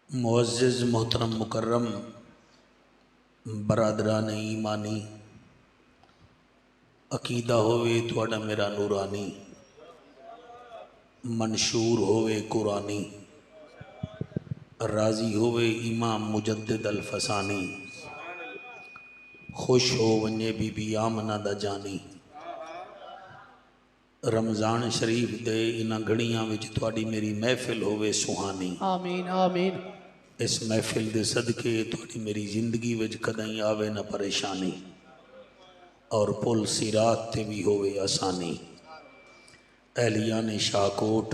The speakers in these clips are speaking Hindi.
मुअज़्ज़िज़ मोहतरम मुकर्रम बरादरान ईमानी, अकीदा होवे तुहाडा मेरा नूरानी, मंशूर होवे कुरानी, राज़ी होवे इमाम मुजद्दिद अल फसानी, खुश हो वने बीबी आमना दा जानी। रमज़ान शरीफ दे इन्हां घड़ियां विच तुहाडी मेरी महफिल होवे सुहानी। आमीन आमीन। इस महफिल दे सदके तुहाडी मेरी जिंदगी विच कदई आवे ना परेशानी, और पुल सिरात ते भी होवे आसानी। एहलिया ने शाहकोट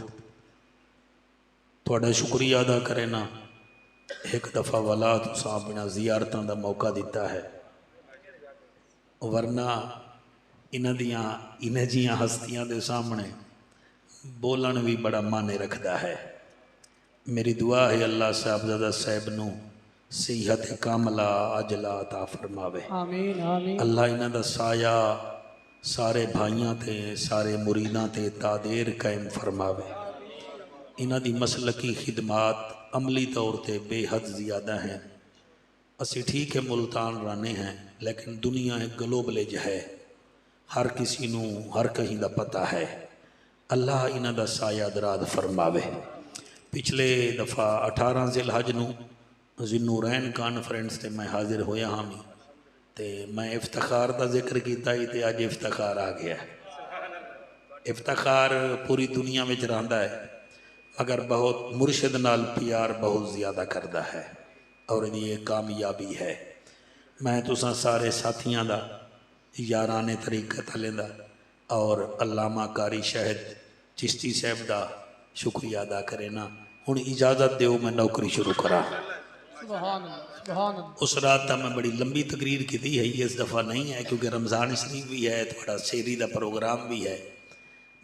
तुहाडा शुक्रिया अदा करे ना, एक दफ़ा वाला तुसां अपना जियारतां दा मौका दिता है, वरना इन्हां दियां इन्हां जियां हस्तियां दे सामने बोलन भी बड़ा माने रखता है। मेरी दुआ है अल्लाह साहबजादा साहब नूं सेहत कामला अजला अता फरमावे। आमीन आमीन। अल्लाह इन्हां दा साया सारे भाइयों ते सारे मुरीदां ते तादेर कायम फरमावे। इन्हां दी मसलकी खिदमात अमली तौर पर बेहद ज़्यादा हैं। असी ठीक है मुल्तान राने हैं, लेकिन दुनिया एक ग्लोबलेज है, हर किसी नूं हर कहीं दा पता है। अल्लाह इन्हां दा साया दराज फरमावे। पिछले दफ़ा 18 ज़िलहज नूं ज़िन्नूरैन कॉन्फ्रेंस ते मैं हाजिर होया हाँ भी, तो मैं इफ्तिखार का जिक्र किया ही, तो अज इफ्तिखार आ गया। इफ्तिखार पूरी दुनिया में रहा है, मगर बहुत मुर्शिद नाल प्यार बहुत ज़्यादा करता है, और ये कामयाबी है। मैं तुसां सारे साथियों का याराने तरीक़त लेंदा और अल्लामा कारी शहद चिश्ती साहब का शुक्रिया अदा करे ना। हुण इजाज़त दो मैं नौकरी शुरू करा। उस रात तक मैं बड़ी लंबी तकरीर की है, इस दफ़ा नहीं है क्योंकि रमज़ान शरीफ भी है, थोड़ा शेरी का प्रोग्राम भी है।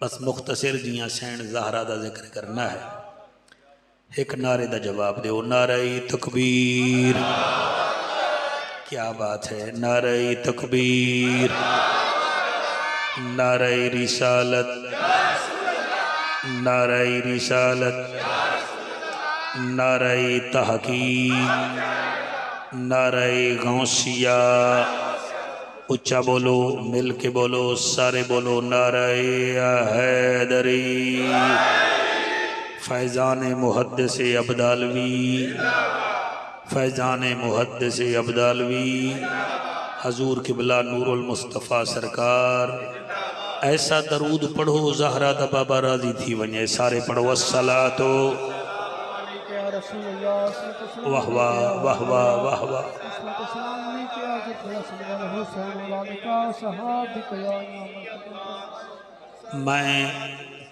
बस मुख्तसर जियां सैन ज़हरा का जिक्र करना है। एक नारे का जवाब दो, नारे तकबीर। क्या बात है, नारे तकबीर, नारे रिसालत, नारे रिसालत, नारे तहकीक, नारे गौसिया। उच्चा बोलो, मिल के बोलो, सारे बोलो, नारे हैदरी। फैज़ान मुहद्दिस अब्दालवी, फैज़ान मुहद्दिस अब्दालवी, हजूर किबला नूरुल मुस्तफ़ा सरकार। ऐसा दरूद पढ़ो ज़हरा दा बाबा राजी थी वने। सारे पढ़ो अस्सलातो वाह वाह वाह वाह वाह वाह। मैं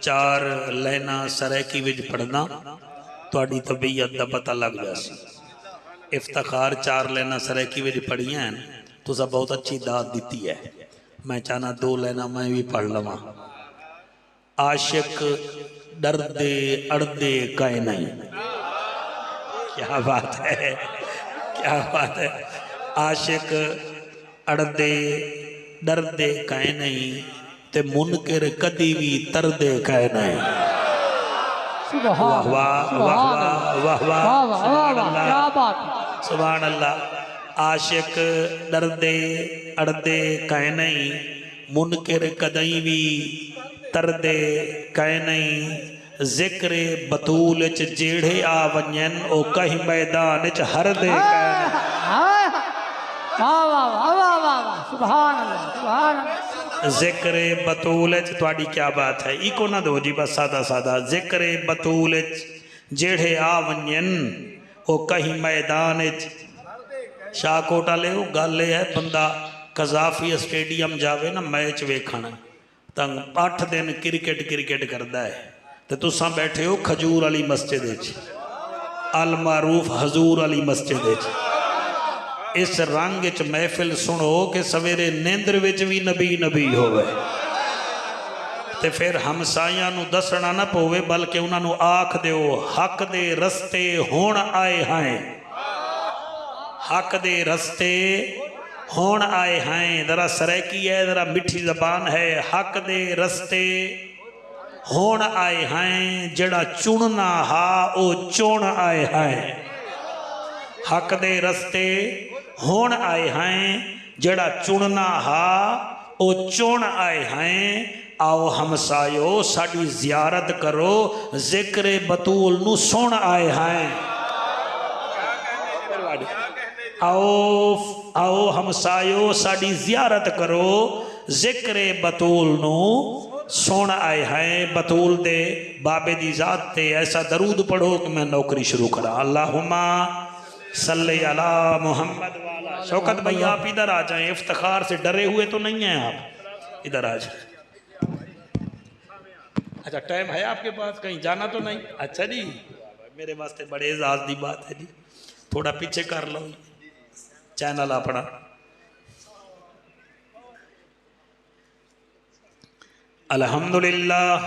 4 लाइना सरैकी विच पढ़ना, तुहाडी तबीयत का पता लग जासी। इफ्तिखार 4 लाइना सरैकी विच पढ़ियां हैं, तुसा बहुत अच्छी दात दी है। मैं चाहना 2 लाइना मैं भी पढ़ लवां। आशिक डरदे अड़दे काए नहीं। क्या बात है, क्या बात है। आशिक अड़दे डरदे काए नहीं, ते मुनकर कदी भी तरदे काए नहीं। वाह वाह वाह वाह वाह, क्या बात, सुभान अल्लाह। आशिक डरदे अड़दे काए नहीं, मुनकर कदई भी तरदे काए नहीं। जिक्र बतूल च जेड़े आ वञन, ओ कहीं मैदान च हर दे काए नहीं। जिक्र बतूल च तुहाडी क्या बात है, इको ना दो जी, बस सादा सादा। जिक्र बतूल च जेड़े आ वञन, ओ कहीं मैदान च। शाहकोट वाले गल है, बंदा कज़ाफी स्टेडियम जावे ना मैच वेखण, तो 8 दिन क्रिकेट करता है, तो तुसां बैठे हो खजूर वाली मस्जिद अल मारूफ हजूर वाली मस्जिद। इस रंग च महफिल सुनो कि सवेरे नींदर विच भी नबी नबी होवे, ते फिर हमसाइयां नूं दसना ना पवे, बल्कि उन्होंने आख दो हक दे रस्ते हुण आए हैं, हक दे रस्ते हुण आए हैं। जरा सरैकी है, जरा मिठी जबान है। हक दे रस्ते हुण आए हैं, जड़ा चुनना हा ओ चुन आए हैं। हक दे रस्ते हुण आए हैं, जड़ा चुनना हा ओ चुन आए हैं। आओ हमसायो साड़ी जियारत करो, जिक्र बतूल नू सुन आए हैं। आओ आओ हमसायो साड़ी जियारत करो, जिक्र बतूल नू सुन आए हैं। बतूल दे बाबे दी जात ते ऐसा दरूद पढ़ो कि मैं नौकरी शुरू करा। अल्लाहुम्मा सल्ले अला मुहम्मद वाला। शौकत भाई आप इधर आ जाएं, इफ्तिखार से डरे हुए तो नहीं हैं आप, इधर आ जाए। अच्छा टाइम है आपके पास, कहीं जाना तो नहीं? अच्छा जी, मेरे वास्ते बड़े एजाज की बात है जी। थोड़ा पीछे कर लो चैनल अपना। अल्हम्दुलिल्लाह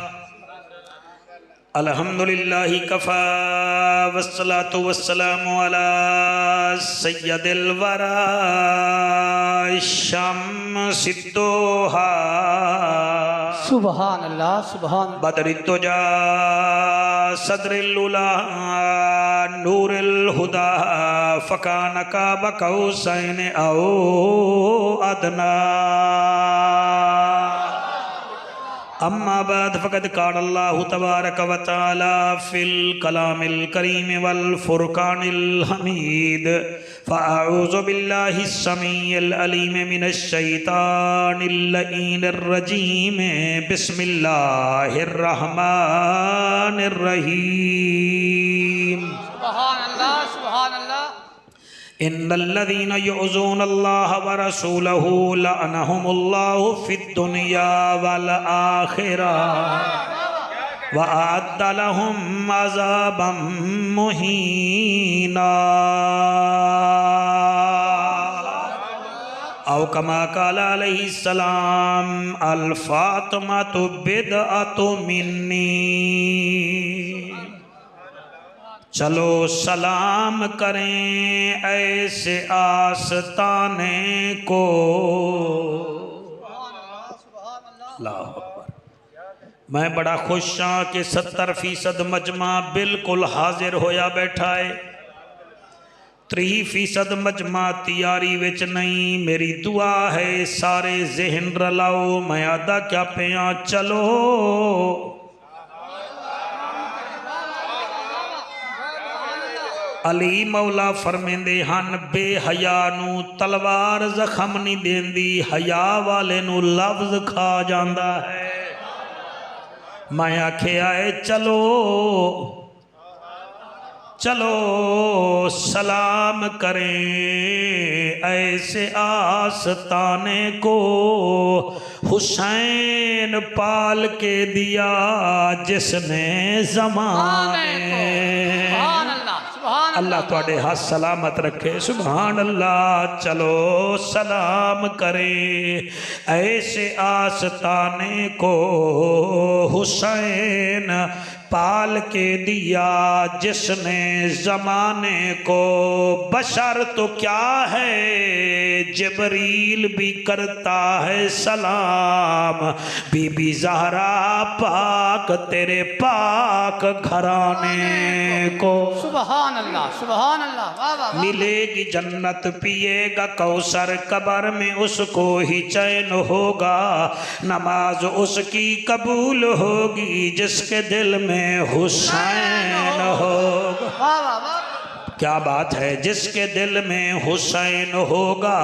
अल्हम्दुलिल्लाहि कफ़ा वस्सलातु वस्सलामु अला सय्यदिल वरा शम्सिद दुहा। सुभान अल्लाह सुभान बदरिद्दुजा सदरिल उला नूरिल हुदा फकान काब कौसैन औ अदना। अम्मा बाद फ़क़द क़ाल अल्लाहु तबारक व तआला फ़िल कलामिल करीम वल फ़ुरक़ानिल हमीद। फ़अऊज़ु बिल्लाहिस समीइल अलीम मिनश शैतानिर लईनिर रजीम। बिस्मिल्लाहिर रहमानिर रहीम। सुभान अल्लाह सुभान अल्लाह। इन्नल्लज़ीना युअज़ूनल्लाह व रसूलहु लअनहुमुल्लाहु फ़िद्दुनिया वल आख़िरह व अअद्द लहुम अज़ाबम मुहीना। औ कमा क़ाल अलैहिस्सलाम अल फ़ातिमतु बिदअतु मिन्नी। चलो सलाम करें ऐसे आस्ताने को। अल्लाह अकबर। मैं बड़ा खुश हाँ कि 70% मजमा बिल्कुल हाजिर होया बैठा है। 30% मजमा तैयारी विच नहीं। मेरी दुआ है सारे जहन रलाओ, मैं आदा क्या पिया चलो। अली मौला फरमेंदे हन बेहया नू तलवार जखम नहीं देंदी, हया वाले नू लफ्ज खा जांदा है। मैं आखिया है चलो चलो सलाम करें ऐसे आस्ताने को। हुसैन पाल के दिया जिसने ज़माने। अल्लाह तुहाडे हाथ सलामत रखे। सुभान अल्लाह। चलो सलाम करे ऐसे आस्ताने को। हुसैन पाल के दिया जिसने जमाने को। बशर तो क्या है जिब्रील भी करता है सलाम। बीबी ज़हरा पाक तेरे पाक घराने को। सुभान अल्लाह सुभान अल्लाह। वाह वाह। मिलेगी जन्नत पिएगा कौसर, कब्र में उसको ही चैन होगा। नमाज उसकी कबूल होगी जिसके दिल में हुसैन होगा। वाह वाह वाह। क्या बात है। जिसके दिल में हुसैन होगा।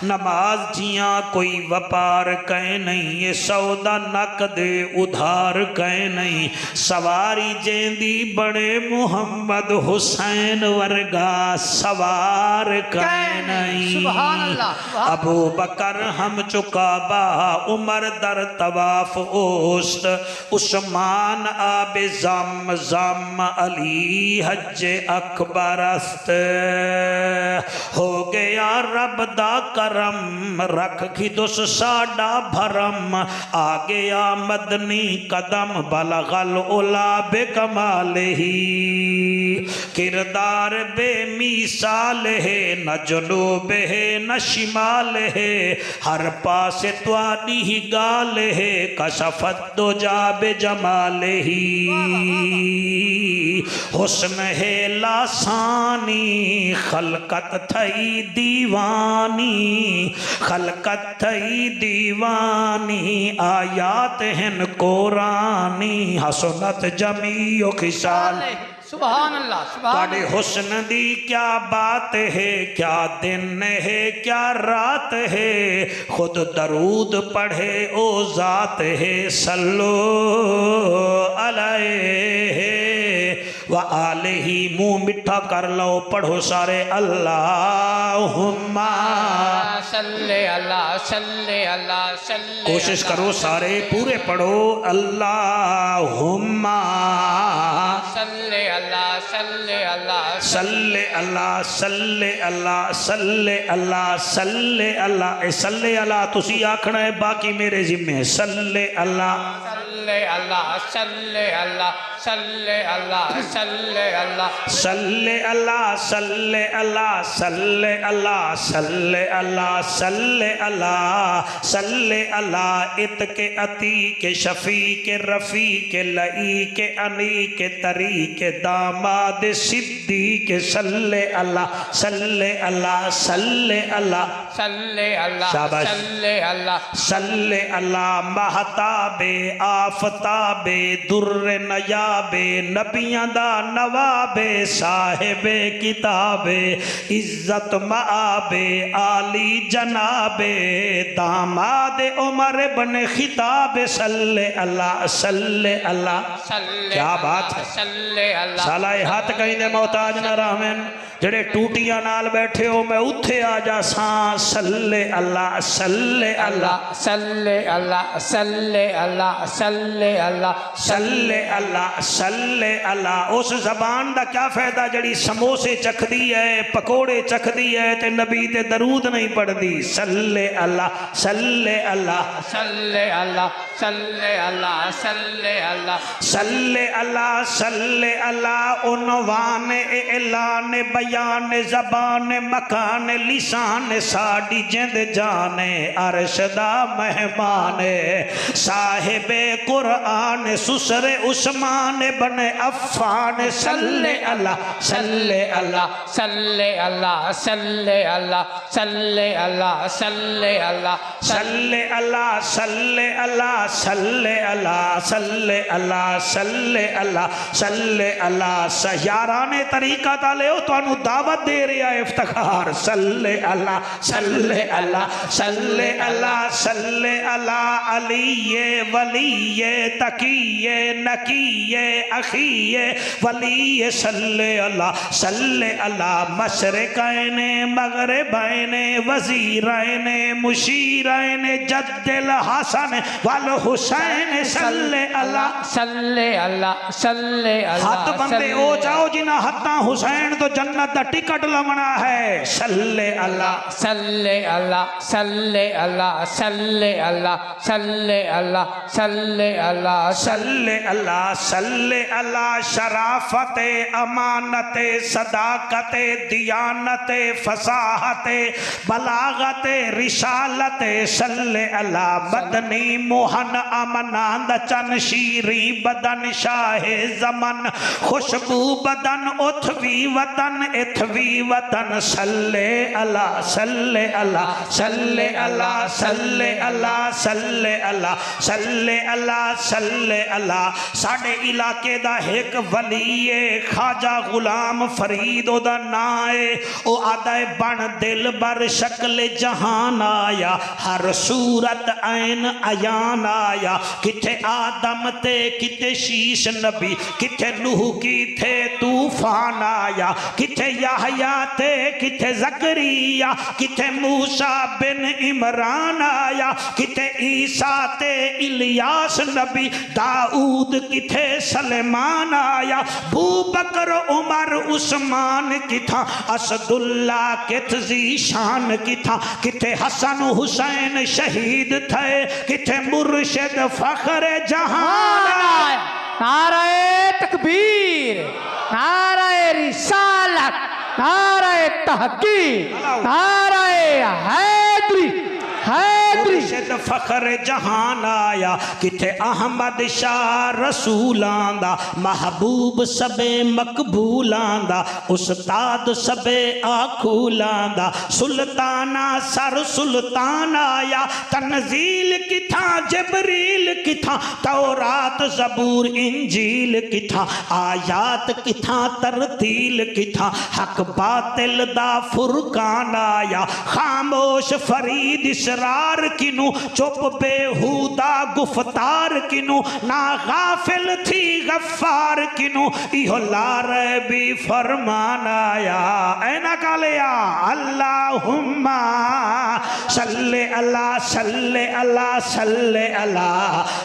नमाज जिया कोई व्यापार कहे नहीं, ये सौदा नकद उधार कहे नहीं। सवारी जेंदी बड़े मुहम्मद हुसैन वर्गा सवार कहे नहीं। अबू बकर हम चुका बा, उमर दर तवाफ ओस्त, उस्मान आबे जम जम, अली हज अकबर हो गया रब दा करम। रख खिदुस साडा भरम, आ गया मदनी कदम। बलगल उला बेकमाल ही किरदार बेमिसाल है, न जुनूब है न शिमाल है, हर पासे त्वाडी ही गाल है, कशफत दो जाबे जमाल ही। हुस्न है लासानी खलकत थई दीवानी, खलकत थई दीवानी, आयात हैं कुरानी, हसनत जमीओ खिसाल। सुभान अल्लाह सुभान ताड़े हुस्न दी क्या बात है, क्या दिन है क्या रात है, खुद दरूद पढ़े ओ जात है, सल्लो अलैहि व आलिही। मुंह मिठा कर लो, पढ़ो सारे अल्लाहुम्मा सल्ले अल्लाह सल्ले अल्लाह सल्ले। कोशिश करो सारे पूरे पढ़ो, अल्लाहुम्मा सल्ले अल्लाह सल्ले अल्लाह सल्ले अल्लाह सल्ले अल्लाह सल्ले अल्लाह सल्ले अल्लाह। सल्ले अल्लाह तुसी आखना है, बाकी मेरे जिम्मे है। सल्ले अल्लाह सल्ले अल्लाह सल्ले अल्लाह सल्ले अल्लाह सल्ले अल्लाह सल्ले अल्लाह सल्ले अल्लाह सल्ले अल्लाह सल्ले अल्लाह सल्ले अल्लाह सल्ले अल्लाह। इत के अती के शफी के रफ़ी के लई के अनी के तरी के दामाद सिद्दी के सल्ले अल्लाह सल्ले अल्लाह सल्ले अल्लाह सल्ले अल्लाह शाबाश। सल्ले अल्लाह सल्ले अल्लाह। महताबे आफताबे दुर्र नयाबे नबियां दा नवाबे साहिबे किताबे इज्जत माबे आली जनाबे दामाद उमर बन खिताब सल्ले अल्लाह सल्ले अल्लाह। सल्ले क्या बात है। सल्ले अल्लाह साला हाथ कहीं दे मोहताज न रहन, जेड़े टूटियां नाल बैठे हो मैं उथे आ जा सा। सल्ले अल्लाह सल्ले अल्लाह सल्ले अल्लाह सल्ले अल्लाह सल्ले अल्लाह सल्ले अल्लाह सल्ले अल्लाह। उस जबान दा क्या फायदा जड़ी समोसे चखदी है पकोड़े चखदी है ते नबी ते दरूद नहीं पढ़दी। सल्ले अल्लाह सल्ले अल्लाह सल्ले अल्लाह सल्ले अल्लाह सल्ले अल्लाह सल्ले अल्लाह सल्ले अल्लाह। उनवान ऐलान बयान ज़बान मकान लिसान साडी जिंद जाने अर्श दा मेहमान साहिबे कुरान सुसरे उस्मान बने अफ़ान। सल्ले अल्लाह सल्ले अल्लाह सल्ले अल्लाह सल्ले अल्लाह सल्ले अल्लाह सल्ले अल्लाह सल्ले अल्लाह सल्ले अल्लाह सल्ले अल्लाह सल्ले अल्लाह सल्ले अल्लाह सल्ले अल्लाह। सयाराने तरीका ता ले तुहानू दावत दे रहा है इफ्तिखार। सल्ले अल्लाह सल्ले अल्लाह सल्ले अल्लाह सल्ले अल्लाह। अलीये वलीये तकीये नकीये अखीये वलीये सल्ले अल्लाह सल्ले अल्लाह। मशरिकैने मगरिबैने वजीरैने मुशीरैने जद्दिल हसन वल हुसैन सल्ले अल्लाह सल्ले अल्लाह सल्ले अल्लाह। हाथ बंदे ओ जाओ जिन्हां हत्थां हुसैन तो जन्नत दा टिकट लवना है। सल्ले अल्लाह सल्ले अल्लाह सल्ले अल्लाह सल्ले अल्लाह सल्ले अल्लाह सल्ले अल्लाह सल्ले अल्लाह सल्ले अल्लाह। शराफत अमानत सदाकत दियानत फसाहत बलागत रिसालत सल्ले अल्लाह। मदनी मोहन अमनांद चन शीरी बदन शाहे जमन खुशबू बदन उथवी वतन इथवी वतन। सल्ले अल्लाह सल्ले अल्लाह सल्ले अल्लाह सल्ले अल्लाह सल्ले अल्लाह सल्ले अल्लाह सल्ले अल्लाह। साडे इलाके दा एक वलीए ख्वाजा गुलाम फरीद ओदा नां है। ओ आदा बन दिल बर शक्ल जहान आया हर सूरत ऐन अयान आया। किथे आदम ते किथे शीश नबी किथे नूह किथे तूफान आया। किथे याहया ते किथे जकरिया किथे मूसा बिन इमरान आया। किथे ईसा ते इलियास नबी दाऊद किथे सलेमान आया। बू बकर उमर उस्मान किथा असदुल्ला किथ जीशान किथा। किथे हसन हुसैन शहीद थे किथे मुर्शिद फखर जहान। नाराए तकबीर नाराए नारे तहकीक, नारे हैदरी, हैदरी। मुर्शिद फखर जहान आया किथे अहमद शाह रसूलां दा, महबूब सबे मकबूलां दा, उस्ताद सबे आखूलां दा। सुल्ताना सर सुल्तान आया, तनजील किथा जबरील किथा, तौरात ज़बूर इंजील किथा, आयात किथा तरतील किथा, हक बातिल दा फुरकान आया। खामोश फरीद इसरार किनू, चुप बेहुदा गुफ्तार किनू, ना गाफिल थी गफ्फार किनू, इहो लारे भी फरमान आया। ऐना कालिया अल्लाहुम्मा सल्ले अला सल्ले अला सल्ले अला।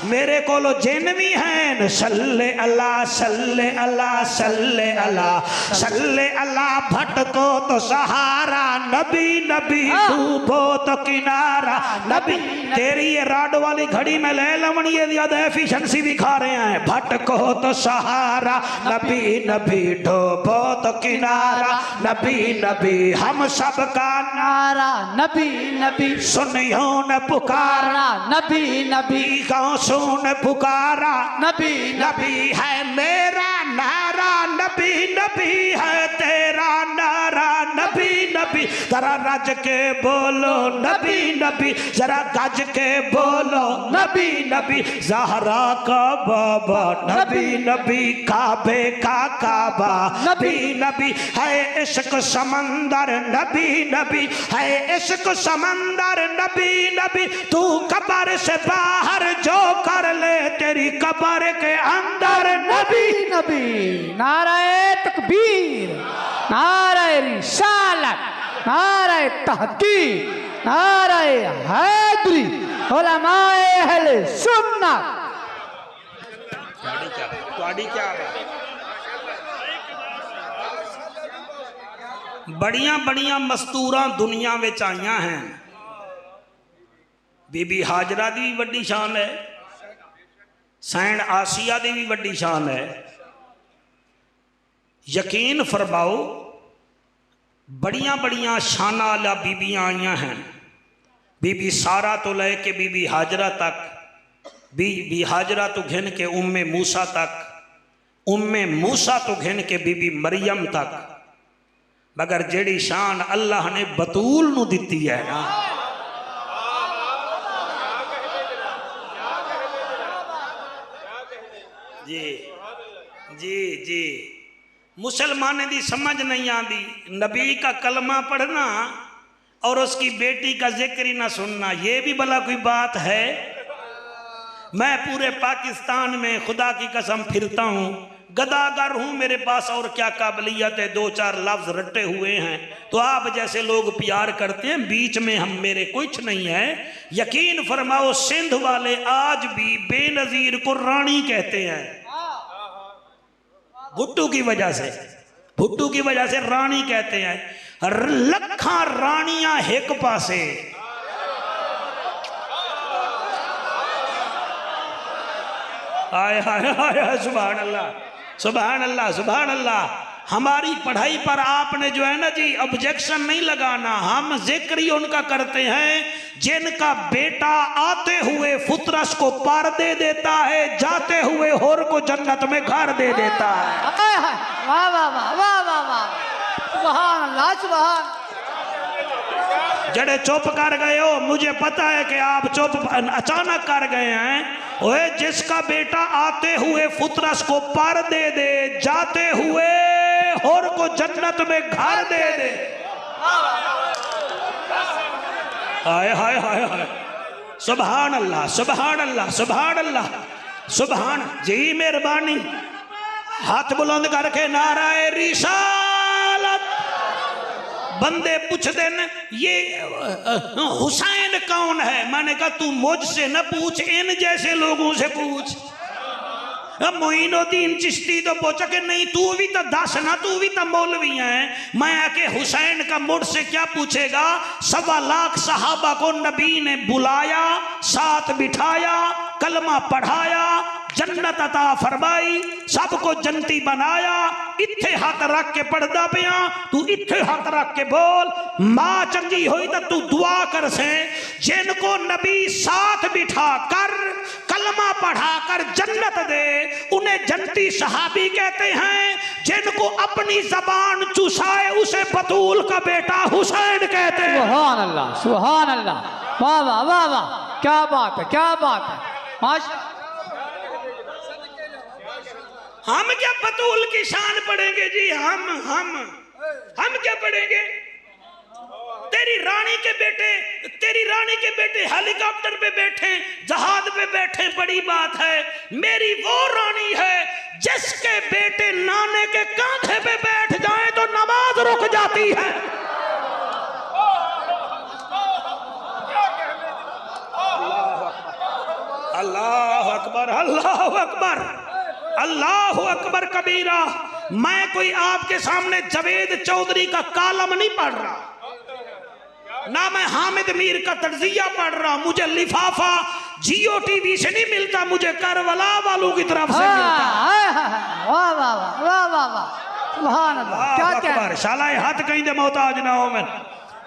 मेरे कोलो जिन भी हैं सल्ले अला सल्ले अला सल्ले अला सल्ले अला। भटको तो सहारा नबी नबी, डूबो तो किनारा नबी। तेरी ये राड वाली घड़ी में ले लवण ये ज्यादा एफिशिएंसी दिखा रहे हैं। भटको तो सहारा नबी नबी, डूबो तो किनारा नबी नबी। हम सब का नारा नबी नबी, सुनियो न पुकारा नबी नबी, गौसों ने पुकारा नबी नबी। है मेरा नारा नबी नबी, है तेरा नारा नबी नबी। जरा रज के बोलो नबी नबी, जरा गज के बोलो नबी नबी। ज़हरा का बाबा नबी नबी, काबे का काबा नबी नबी। है इश्क समंदर नबी नबी, है इश्क समंदर नबी नबी। तू कब्र से बाहर जो कर ले, तेरी कब्र के अंदर नबी नबी। नारे तकबीर, नारे रिसालत, नारे तहकीक, नारे हैदरी, उलमाए अहले सुन्नत। बड़िया बड़िया मस्तूरा दुनिया विच आईया हैं। बीबी हाजरा दी भी वड्डी शान है, सैन आसिया दी भी वड्डी शान है। यकीन फरमाओ बड़िया बड़िया शाना वाला बीबियाँ आईया हैं। बीबी सारा तो लेके बीबी हाजरा तक, बीबी हाजरा तो घिन के उम्मे मूसा तक, उम्मे मूसा तो घिन के बीबी मरियम तक। मगर जेड़ी शान अल्लाह ने बतूल नू दिती है ना, जी जी जी, मुसलमान की समझ नहीं आती। नबी का कलमा पढ़ना और उसकी बेटी का जिक्र ही ना सुनना, ये भी भला कोई बात है? मैं पूरे पाकिस्तान में खुदा की कसम फिरता हूँ, गदागर हूँ, मेरे पास और क्या काबिलियत है, दो चार लफ्ज रटे हुए हैं। तो आप जैसे लोग प्यार करते हैं, बीच में हम मेरे कुछ नहीं है। यकीन फरमाओ सिंध वाले आज भी बेनजीर को रानी कहते हैं। भुट्टू की वजह से, भुट्टू की वजह से रानी कहते हैं। लखा रानियां एक पासे, आय हाय हाय, सुभान अल्लाह सुभान अल्लाह सुभान अल्लाह। हमारी पढ़ाई पर आपने जो है ना जी ऑब्जेक्शन नहीं लगाना, हम जिक्र ही उनका करते हैं जिनका बेटा आते हुए फुतरस को पार दे देता है, जाते हुए होर को जन्नत में घर दे देता है। वाह वाह वाह वाह वाह वाह, सुभान अल्लाह सुभान। जड़े चुप कर गए हो, मुझे पता है कि आप चुप अचानक कर गए हैं। ओए जिसका बेटा आते हुए फुतरस को पार दे दे, जाते हुए होर को जन्नत में घर दे दे। हाय हाय हाय हाय, सुभान अल्लाह सुभान अल्लाह सुभान अल्लाह सुभान। जी मेहरबानी, हाथ बुलंद करके नाराए रिसालत। बंदे पूछते न ये हुसैन कौन है? मैंने कहा तू मुझसे न पूछ, इन जैसे लोगों से पूछ। मोइनुद्दीन चिश्ती तो पूछा कि नहीं तू भी तो दस ना, तू भी तो मौलवी है। मैं आके हुसैन का मुझसे क्या पूछेगा? 1.25 लाख सहाबा को नबी ने बुलाया, साथ बिठाया, कलमा पढ़ाया, जन्नत अता फरमाई, सबको जन्नती बनाया। इत्थे हाथ रख के पढ़दा पिया, तू इत्थे हाथ रख के बोल। मां चंगी हुई तो तू दुआ कर से, जिनको नबी साथ बिठा कर कलमा पढ़ा कर जन्नत दे, उन्हें जन्नती सहाबी कहते हैं। जिनको अपनी जबान चुसाए उसे बतूल का बेटा हुसैन कहते हैं। सुभान अल्लाह, सुभान अल्लाह, वाह वाह वाह वाह, क्या बात है, क्या बात है, माशा। हम क्या बतूल की शान पढ़ेंगे जी? हम क्या पढ़ेंगे? तेरी रानी के बेटे हेलीकॉप्टर पे बैठे, जहाज पे बैठे, बड़ी बात है। मेरी वो रानी है जिसके बेटे नाने के कांधे पे बैठ जाए तो नमाज रुक जाती है। अल्लाह अकबर, अल्लाह अकबर, अल्लाह अकबर कबीरा। मैं कोई आपके सामने जावेद चौधरी का कालम नहीं पढ़ रहा, ना मैं हामिद मीर का तर्जिया पढ़ रहा। मुझे लिफाफा जियो टीवी से नहीं मिलता, मुझे करबला वालों की तरफ से मिलता। वाह वाह वाह वाह वाह, सुभान अल्लाह, क्या क्या। शालाए हाथ कहीं दे मोहताज ना हो मैं,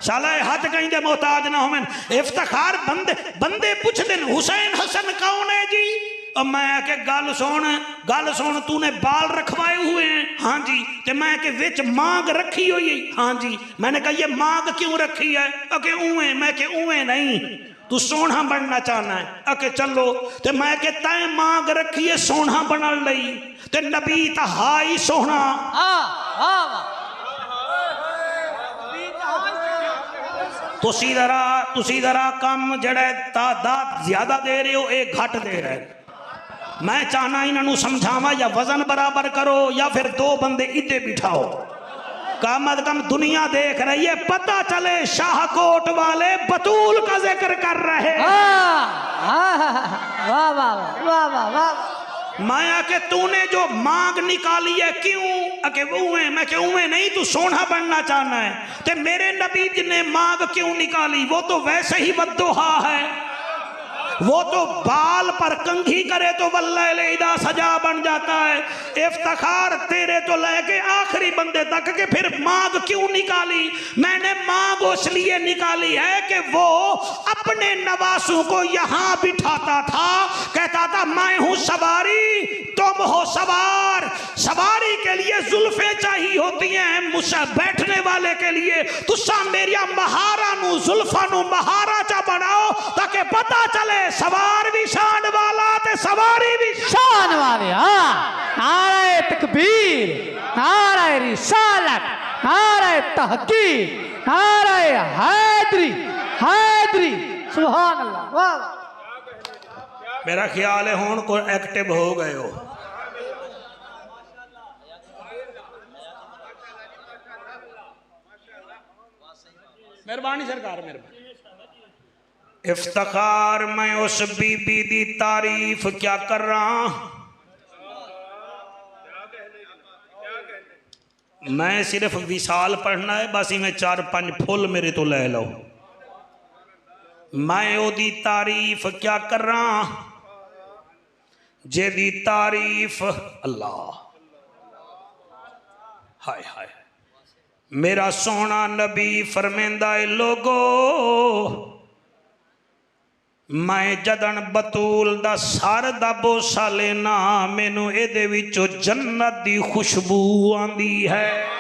शालाए हाथ कहीं दे मोहताज ना हो मैं। इफ्तिखार बंदे पूछ दिन हुसैन हसन कौन है जी? और मैं आके गल सुन, तूने बाल रखवाए हुए हैं? हाँ जी। ते मैं के विच मांग रखी हुई है? हाँ जी। मैंने कहा ये मांग क्यों रखी है? अके उवें। मैं के उवें नहीं, तू सोना बनना चाहना है। अके चलो। ते मैं के तय मांग रखी है सोना बनन लई, ते नबी ता हाई सोना। तुसी जरा कम जड़े दात ज्यादा दे रहे हो, एक घट दे रहे। मैं चाहना इन्हों समझावा, या वजन बराबर करो या फिर दो बंदे इधे बिठाओ। कम अज कम दुनिया देख रही है, पता चले शाहकोट वाले बतूल का जिक्र कर रहे। वाह वाह वाह वाह वाह। माया के तूने जो मांग निकाली है क्यों? अके उवें। मैं के उवें नहीं, तू सोना बनना चाहना है। ते मेरे नबी जी ने मांग क्यों निकाली? वो तो वैसे ही बद्दुहा है, वो तो बाल पर कंघी करे तो वल्लाह सजा बन जाता है। इफ्तिखार तेरे तो लेके आखिरी बंदे तक के फिर मांग क्यों निकाली? मैंने मांग उसलिए निकाली है कि वो अपने नवासों को यहाँ बिठाता था, कहता था मैं हूं सवारी, तुम हो सवार। सवारी के लिए जुल्फे चाहिए होती हैं, मुझसे बैठने वाले के लिए तुसा मेरिया महारा नु जुल्फा नु महारा चा बनाओ, ताकि पता चले सवार भी शान वाला ते सवारी भी शान वाले। हाँ, नारे तकबीर, नारे रिसालत, नारे तहकीक, नारे हैदरी, हैदरी, सुभान अल्लाह, वाह। मेरा ख्याल है हुण को एक्टिव हो गए हो। मेहरबानी सरकार, मेहरबानी। इफ्तिखार मैं उस बीबी दी तारीफ क्या कर रहा, मैं सिर्फ विशाल पढ़ना है, बस इवें 4-5 फुल मेरे तो ले लो। मैं ओदी तारीफ क्या कर रहा, जेदी तारीफ अल्लाह। हाय हाय, मेरा सोना नबी फरमेंदा है लोगो, मैं जदन बतूल दा सर दा बोसा लेना, मैनू एदे विचों जन्नत दी खुशबू आंदी है।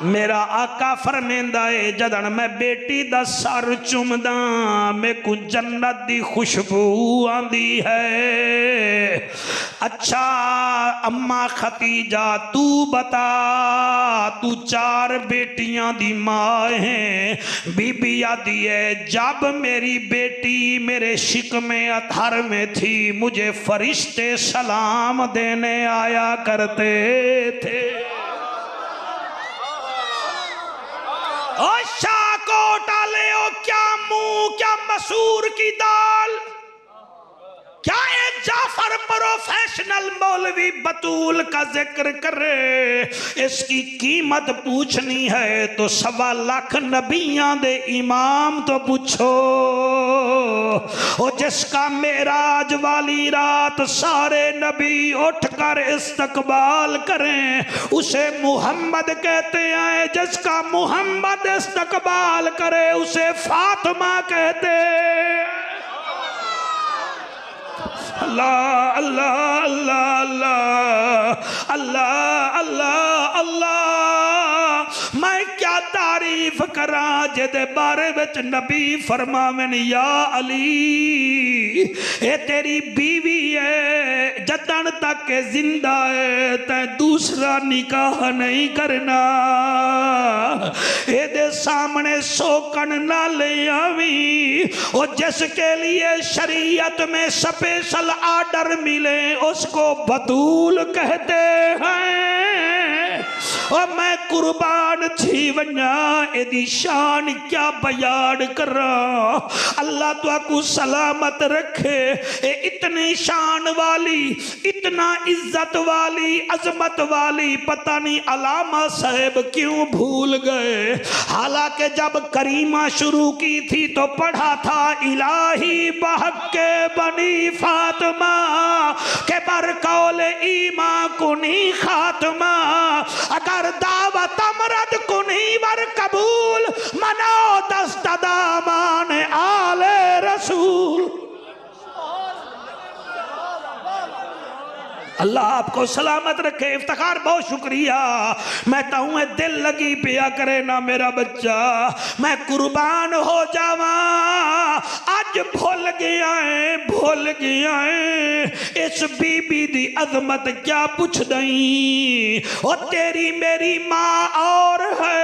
मेरा आका फरमेंदा है जदन मैं बेटी दा सर चुमदा, मैं को जन्नत दी खुशबू आंदी है। अच्छा अम्मा खतीजा तू बता, तू 4 बेटियां दी माँ है। बीबी आदि है जब मेरी बेटी मेरे शिकमे अतहर में थी, मुझे फरिश्ते सलाम देने आया करते थे। ओ शाहकोट आले ओ, क्या मुंह क्या मसूर की दाल, क्या एक जाफर प्रोफेशनल मौलवी बतूल का जिक्र करे। इसकी कीमत पूछनी है तो 1.25 लाख नबियां दे इमाम तो पूछो। ओ जिसका मेराज वाली रात सारे नबी उठकर इस्तकबाल करें उसे मोहम्मद कहते हैं, जिसका मोहम्मद इस्तकबाल करे उसे फातिमा कहते हैं। अल्लाह अल्लाह अल्लाह अल्लाह अल्लाह अल्लाह अल्लाह। मैं क्या तारीफ करा जिहदे बारे विच नबी फरमावन या अली ए तेरी बीवी है, जदन तक जिंदा है तै दूसरा निकाह नहीं करना, एदे सामने सोकन ना ले आवी। और जिसके लिए शरीयत में स्पेशल आर्डर मिले उसको बतूल कहते हैं। और मैं कुर्बान थी वन्या एदी शान क्या बयान करा। अल्लाह तुआकू सलामत रखे। ए इतनी शान वाली, इतना इज्जत वाली, अजमत वाली पता नहीं अलामा साहब क्यों भूल गए। हालांकि जब करीमा शुरू की थी तो पढ़ा था इलाही बहके बनी फातिमा के बरकौल ईमा कुनी खात्मा। अगर दावत अमरद कुनी वर कबूल मनो दस्तदामान आले रसूल। अल्लाह आपको सलामत रखे। इफ्तिखार बहुत शुक्रिया। मैं ताऊं दिल लगी पिया करे ना मेरा बच्चा, मैं कुर्बान हो जावा। आज भूल गया है, भूल गया है इस बीबी दी अजमत क्या पुछ दई। और तेरी मेरी माँ और है,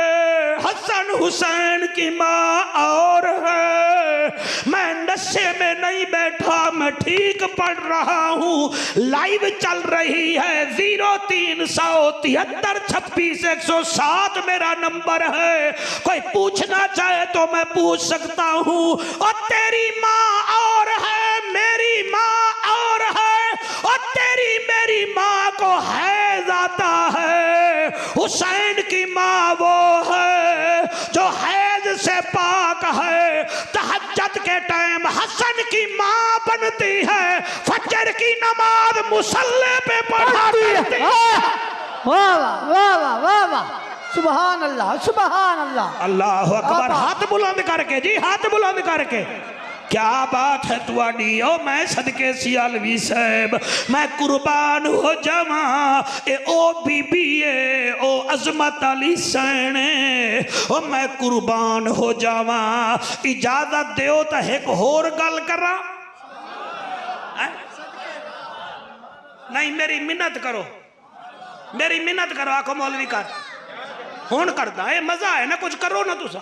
हसन हुसैन की माँ और है। मैं नशे में नहीं बैठा, मैं ठीक पढ़ रहा हूँ। लाइव चल रही है 0373266107 मेरा नंबर है। कोई पूछना चाहे तो मैं पूछ सकता हूँ। और तेरी माँ और है, मेरी माँ और है। और तेरी मेरी माँ को हैज आता है। हुसैन की माँ वो है जो हैज से पाक है। तहज्जुद के टाइम हसन की माँ बनती है, फजर की नमाज मुसल्ले पे पढ़ती है। वाह वाह वाह वाह वाह, सुभान अल्लाह सुभान अल्लाह। अल्लाह अकबर। हाथ बुलंद करके जी, हाथ बुलंद करके। क्या बात है तुआडी। ओ मैं सदके सियालवी साहब मैं कुर्बान हो जावा। ए ओ बीबी ए ओ अजमत अली सैने ओ मैं कुर्बान हो जावा। इजाजत दियो तो एक होर गल करा। नहीं मेरी मिन्नत करो, मेरी मिन्नत करो। आखो मौलवी कर हुण करदा है, मजा है ना, कुछ करो ना तुसा।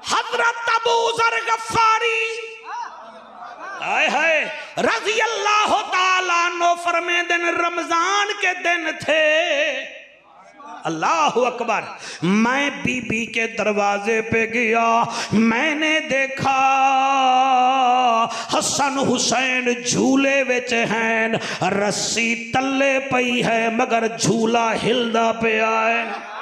हजरत अबू जर गफ्फारी आए हाय रज़ी अल्लाह ताला अन्हु फरमे दिन रमजान के दिन थे। अल्लाह अकबर। मैं बीबी के दरवाजे पे गया, मैंने देखा हसन हुसैन झूले विच हैं, रस्सी तले पई है मगर झूला हिलदा पिया है।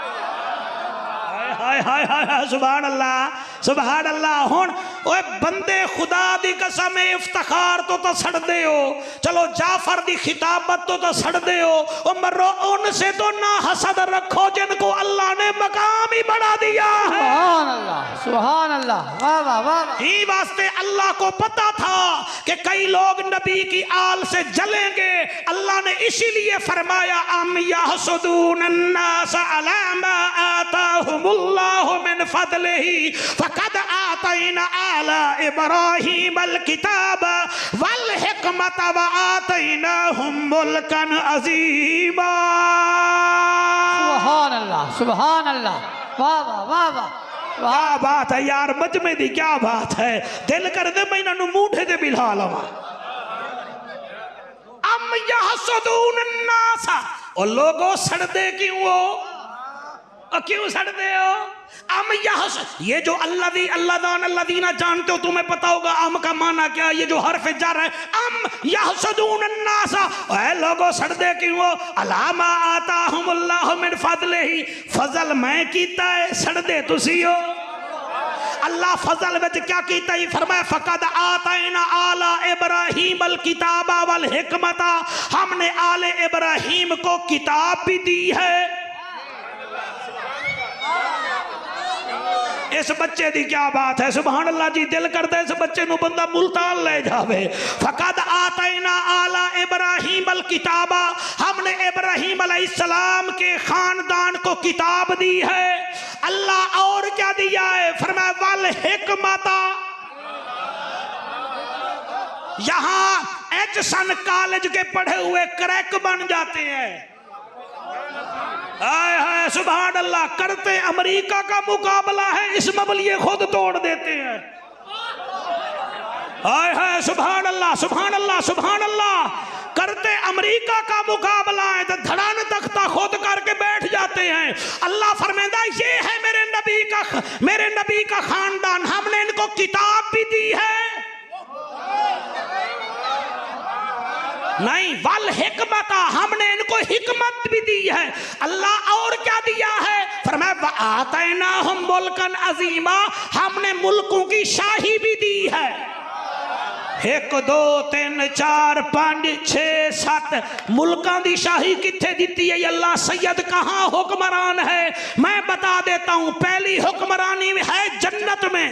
हाय हाय हाय हाय सुभान अल्लाह सुभान अल्लाह। हुण ओए बंदे खुदा दी कसम इफ्तिखार तो सड़दे हो। चलो जाफर दी खिताबत तो सड़दे हो। ओ मरो उनसे तो ना हसद रखो जिनको अल्लाह ने मकाम ही बढ़ा दिया है। सुभान अल्लाह सुभान अल्लाह। वाह वाह वाह। ही वास्ते अल्लाह को पता था कि कई लोग नबी की आल से जलेंगे। अल्लाह ने इसीलिए फरमाया अम यहसुदून अन्नास अला मा आताहुमुल्लाहु मिन फदलिही फकद आतैना आला इब्राहीम अल किताब वल हिकमत व आतैनाहुम मुल्कन अज़ीमा। सुभान अल्लाह सुभान अल्लाह। वाह वाह वाह वाह। क्या बात है यार, मजमे दी क्या बात है। दिल कर दे मैं इन्हां नूं मूठे ते बिठा लवां। अम यहसुदून अन्नास। और लोगों सड़दे क्यों हो? और क्यों सड़दे हो? अम यहस, ये जो अल्लादीना जानते हो, तुम्हें पता होगा अम का माना क्या। ये जो हर्फ जर है अम यहसुदून अन्नास, ऐ लोगों सड़दे क्यों हो? अलामा आताहुमुल्लाहु मिन फदलिही, फजल मैं कीता है, सड़दे तुसी हो। अल्लाह फजल विच क्या कीता ही फरमाया फकद आतैना आला इब्राहीम अल किताबा वल हिकमता, हमने आले इब्राहीम को किताब भी दी है। इस बच्चे की क्या बात है, सुभान अल्लाह जी। दिल करता है इस बच्चे को बंदा मुल्तान ले जावे। फकद आतैना आला इब्राहीम अल किताबा, हमने इब्राहीम अलैहिस्सलाम के खानदान को किताब दी है। अल्लाह और क्या दिया है, फरमाया वल हिकमता। यहां एचसन कॉलेज के पढ़े हुए क्रैक बन जाते हैं। हाय हाय सुभान अल्लाह, करते अमेरिका का मुकाबला है, इस मबलिए खुद तोड़ देते हैं। हाय हाय सुभान अल्लाह सुभान अल्लाह सुभान अल्लाह, करते अमेरिका का मुकाबला है तो धड़ान तख्ता खुद करके बैठ जाते हैं। अल्लाह फरमाता ये है मेरे नबी का खानदान, हमने इनको किताब भी दी है। नहीं, वल हिकमता, हमने इनको हिकमत भी दी है। अल्लाह और क्या दिया है, फरमाया आतैनाहुम मुल्कन अजीमा, हमने मुल्कों की शाही भी दी है। 1 2 3 4 5 6 7 मुल्कों की शाही किथे दी है अल्लाह। सैयद कहाँ हुक्मरान है, मैं बता देता हूँ। पहली हुक्मरानी है जन्नत में।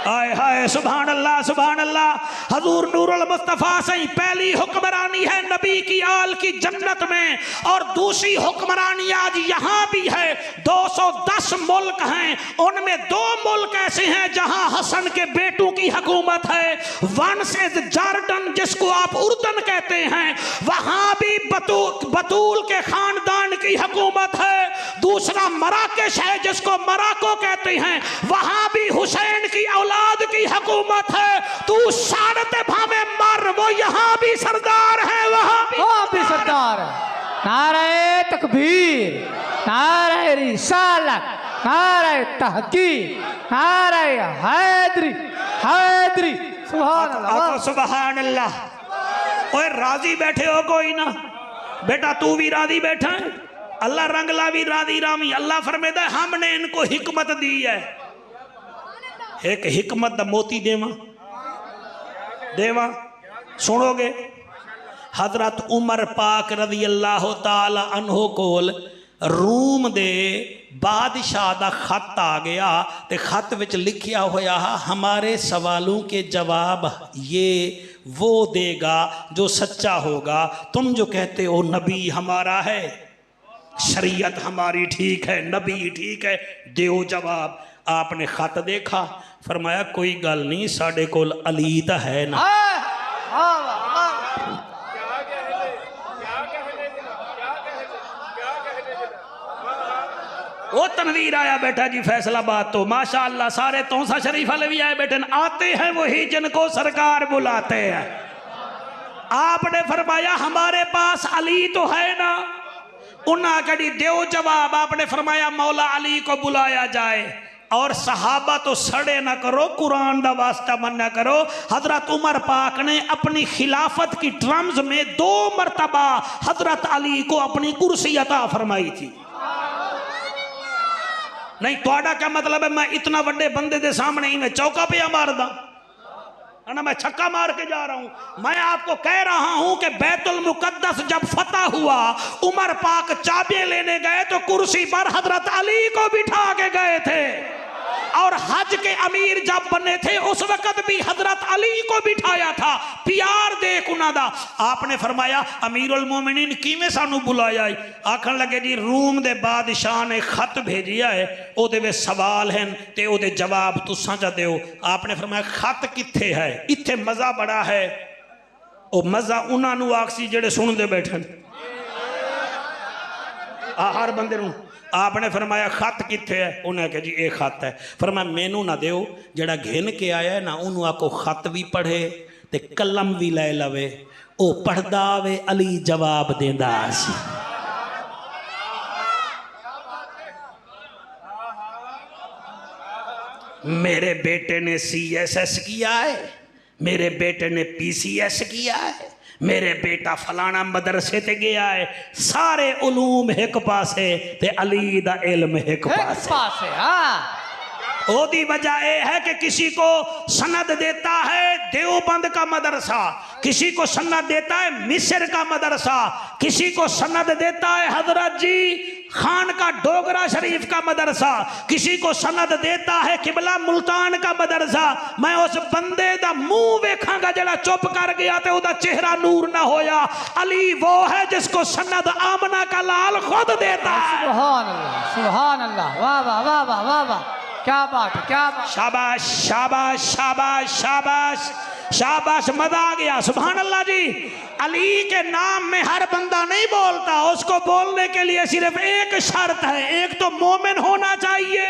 हाय हाय सुभान अल्लाह सुभान अल्लाह। हजूर नूरुल मुस्तफा से पहली हुक्मरानी है नबी की आल की जन्नत में, और दूसरी हुक्मरानी आज यहाँ भी है। 210 मुल्क हैं, उनमें 2 मुल्क ऐसे हैं जहाँ हसन के बेटों की हुकूमत है। वन से जॉर्डन जिसको आप उर्दन कहते हैं, वहाँ भी बतूल के खानदान की हुकूमत है। दूसरा मराकेश है जिसको मराको कहते हैं, वहाँ भी हुसैन की औलाद की हुकूमत है। तू साड़ते भावे मर, वो यहाँ भी सरदार है, वहाँ भी सरदार है। नारे तकबीर, नारे रिसालत, नारे तहकीक, नारे हैदरी हैदरी। सुभान अल्लाह सुभान अल्लाह। ओए राजी बैठे हो कोई ना बेटा, तू भी राजी बैठा है, अल्लाह रंगला भी राजी रामी। अल्लाह फरमाता है हमने इनको हिकमत दी है। एक हिकमत दा मोती देवा सुनोगे। हजरत उमर पाक रज़ी अल्लाह ताला अन्हो कोल रूम दे बादशाह दा खत आ गया, ते खत विच लिखिया होया हमारे सवालों के जवाब ये वो देगा जो सच्चा होगा। तुम जो कहते हो नबी हमारा है, शरीयत हमारी ठीक है, नबी ठीक है, दो जवाब। आपने खत देखा, फरमाया कोई गल नहीं, साढ़े कोल अली तो है ना। वो तनवीर आया बेटा जी फैसलाबाद तो, माशाअल्लाह सारे तोसा शरीफ वाले भी आए बैठे। आते हैं वही जिनको सरकार बुलाते हैं। आपने फरमाया हमारे पास अली तो है ना। उन्हें कड़ी दो जवाब। आपने फरमाया मौला अली को बुलाया जाए, और सहाबा तो सड़े ना करो, कुरान दा वास्ता मन्ना करो। हजरत उमर पाक ने अपनी खिलाफत की टर्म्स में 2 मरतबा हजरत अली को अपनी कुर्सी अता फरमाई थी। नहीं थोड़ा क्या मतलब है, मैं इतना बड़े बंदे दे सामने ही मैं चौका पे मार दा ना, मैं छक्का मार के जा रहा हूं। मैं आपको कह रहा हूं कि बैतुल मुकद्दस जब फतह हुआ, उमर पाक चाबियां लेने गए तो कुर्सी पर हजरत अली को बिठा के गए थे, और हज के अमीर जब बने थे उस वक्त भी हजरत अली को बिठाया था। प्यार देख उन्हां दा। आपने फरमाया अमीरुल मोमिनीन किवें सानू बुलाया है? आखन लगे जी रूम दे बादशाह ने खत भेजिया है, ओदे विच सवाल हैं ते ओदे जवाब तुसां जा दिओ। आपने फरमाया खत कित्थे है? इत्थे मजा बड़ा है। ओ मजा उन्हां नू आखसी जेड़े सुनदे बैठन, हर बंदे नू। आपने फरमाया खत कित्थे है? उन्हें कहा जी ये खत है। फरमाया मैनू ना दिओ, जेड़ा घिन के आया है ना उन्होंने आको खत भी पढ़े ते कलम भी लै लवे, ओ पढ़दा वे अली जवाब देंदा सी। मेरे बेटे ने CSS किया है, मेरे बेटे ने PCS किया है, मेरे बेटा फलाना मदरसे ते गया है। सारे उलूम एक पासे ते अली दा इल्म एक पासे। ओदी वजह यह है कि किसी को सनद देता है देवबंद का मदरसा, किसी को सनद देता है मिस्र का मदरसा, किसी को सनद देता है हजरत जी खान का डोगरा शरीफ का मदरसा, किसी को सनद देता है किबला मुल्तान का मदरसा। मैं उस बंदे दा मुंह वेखांगा जड़ा चुप कर गया ते उदा चेहरा नूर ना होया। अली वो है जिसको सनद आमना का लाल खुद देता है। सुभान अल्लाह, वाह वाह वाह वाह वाह वाह, क्या बात है, क्या बात। शाबाश शाबाश शाबाश शाबाश शाबाश, मजा आ गया। सुभान अल्लाह जी। अली के नाम में हर बंदा नहीं बोलता, उसको बोलने के लिए सिर्फ एक शर्त है, एक तो मोमिन होना चाहिए।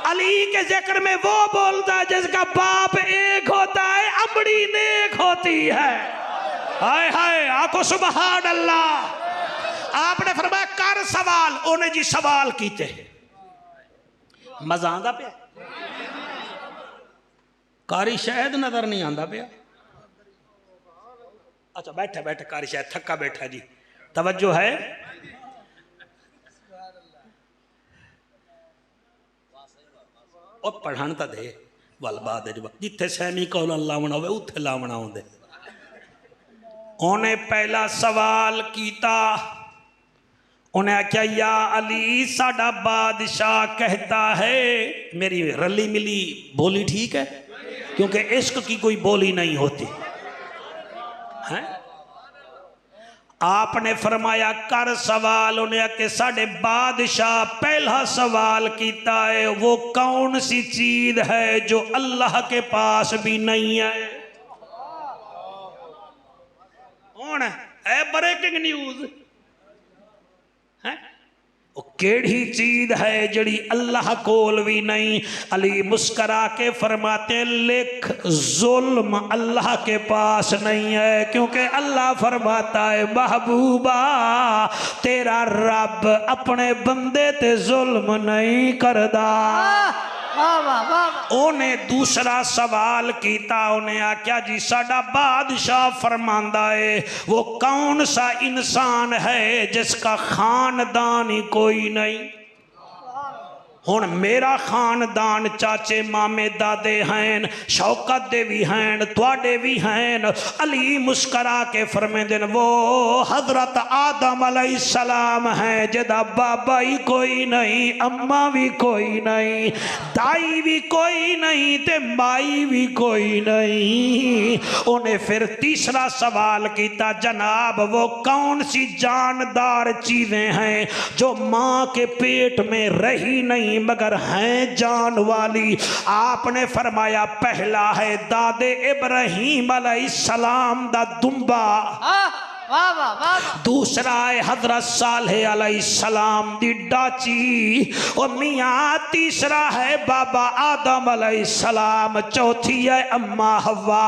अली के जिक्र में वो बोलता है जिसका बाप एक होता है, अमड़ी नेक होती है। हाय हाय, आखो सुभान अल्लाह। आपने फरमाया कर सवाल, उन्हें जी सवाल कीते। मजा आंदा पे कारी शायद नजर नहीं आंदा पे। अच्छा बैठे बैठे कारी शायद थका बैठा जी, तवज्जो है। और पढ़ान तो दे वल बाद जिथे सैमी कौल लावना हो उत्थे लावना होंदे। उन्हें पहला सवाल कीता, उन्हें आख्या या अली साडा बादशाह कहता है, मेरी रली मिली बोली ठीक है क्योंकि इश्क की कोई बोली नहीं होती है। आपने फरमाया कर सवाल, उन्हें आके साडे बादशाह पहला सवाल कीता है वो कौन सी चीज है जो अल्लाह के पास भी नहीं है। कौन है ब्रेकिंग न्यूज है, वो केड़ी चीज है जड़ी अल्लाह कोल भी नहीं। अली मुस्करा के फरमाते लिख जुल्म अल्लाह के पास नहीं है, क्योंकि अल्लाह फरमाता है महबूबा तेरा रब अपने बंदे ते जुल्म नहीं करदा। उन्हें दूसरा सवाल किया, उन्हें आख्या जी साडा बादशाह फरमांदा है वो कौन सा इंसान है जिसका खानदान ही कोई नहीं। हुण मेरा खानदान चाचे मामे दादे हैं, शौकत दे भी हैं, तुहाडे भी हैं। अली मुस्करा के फरमांदे ने वो हजरत आदम अलैहिस्सलाम है जिहदा बाबा ही कोई नहीं, अम्मा भी कोई नहीं, दाई भी कोई नहीं ते माई भी कोई नहीं। उन्हें फिर तीसरा सवाल किया, जनाब वो कौन सी जानदार चीजें हैं जो माँ के पेट में रही नहीं मगर हैं जान वाली। आपने फरमाया पहला है दादे इब्राहिम अलैहिस्सलाम दा दुम्बा, दूसरा है हजरत सालेह अलैहिस्सलाम दी डाची, और मियाँ तीसरा है बाबा आदम अलैहिस्सलाम, चौथी है अम्मा हवा,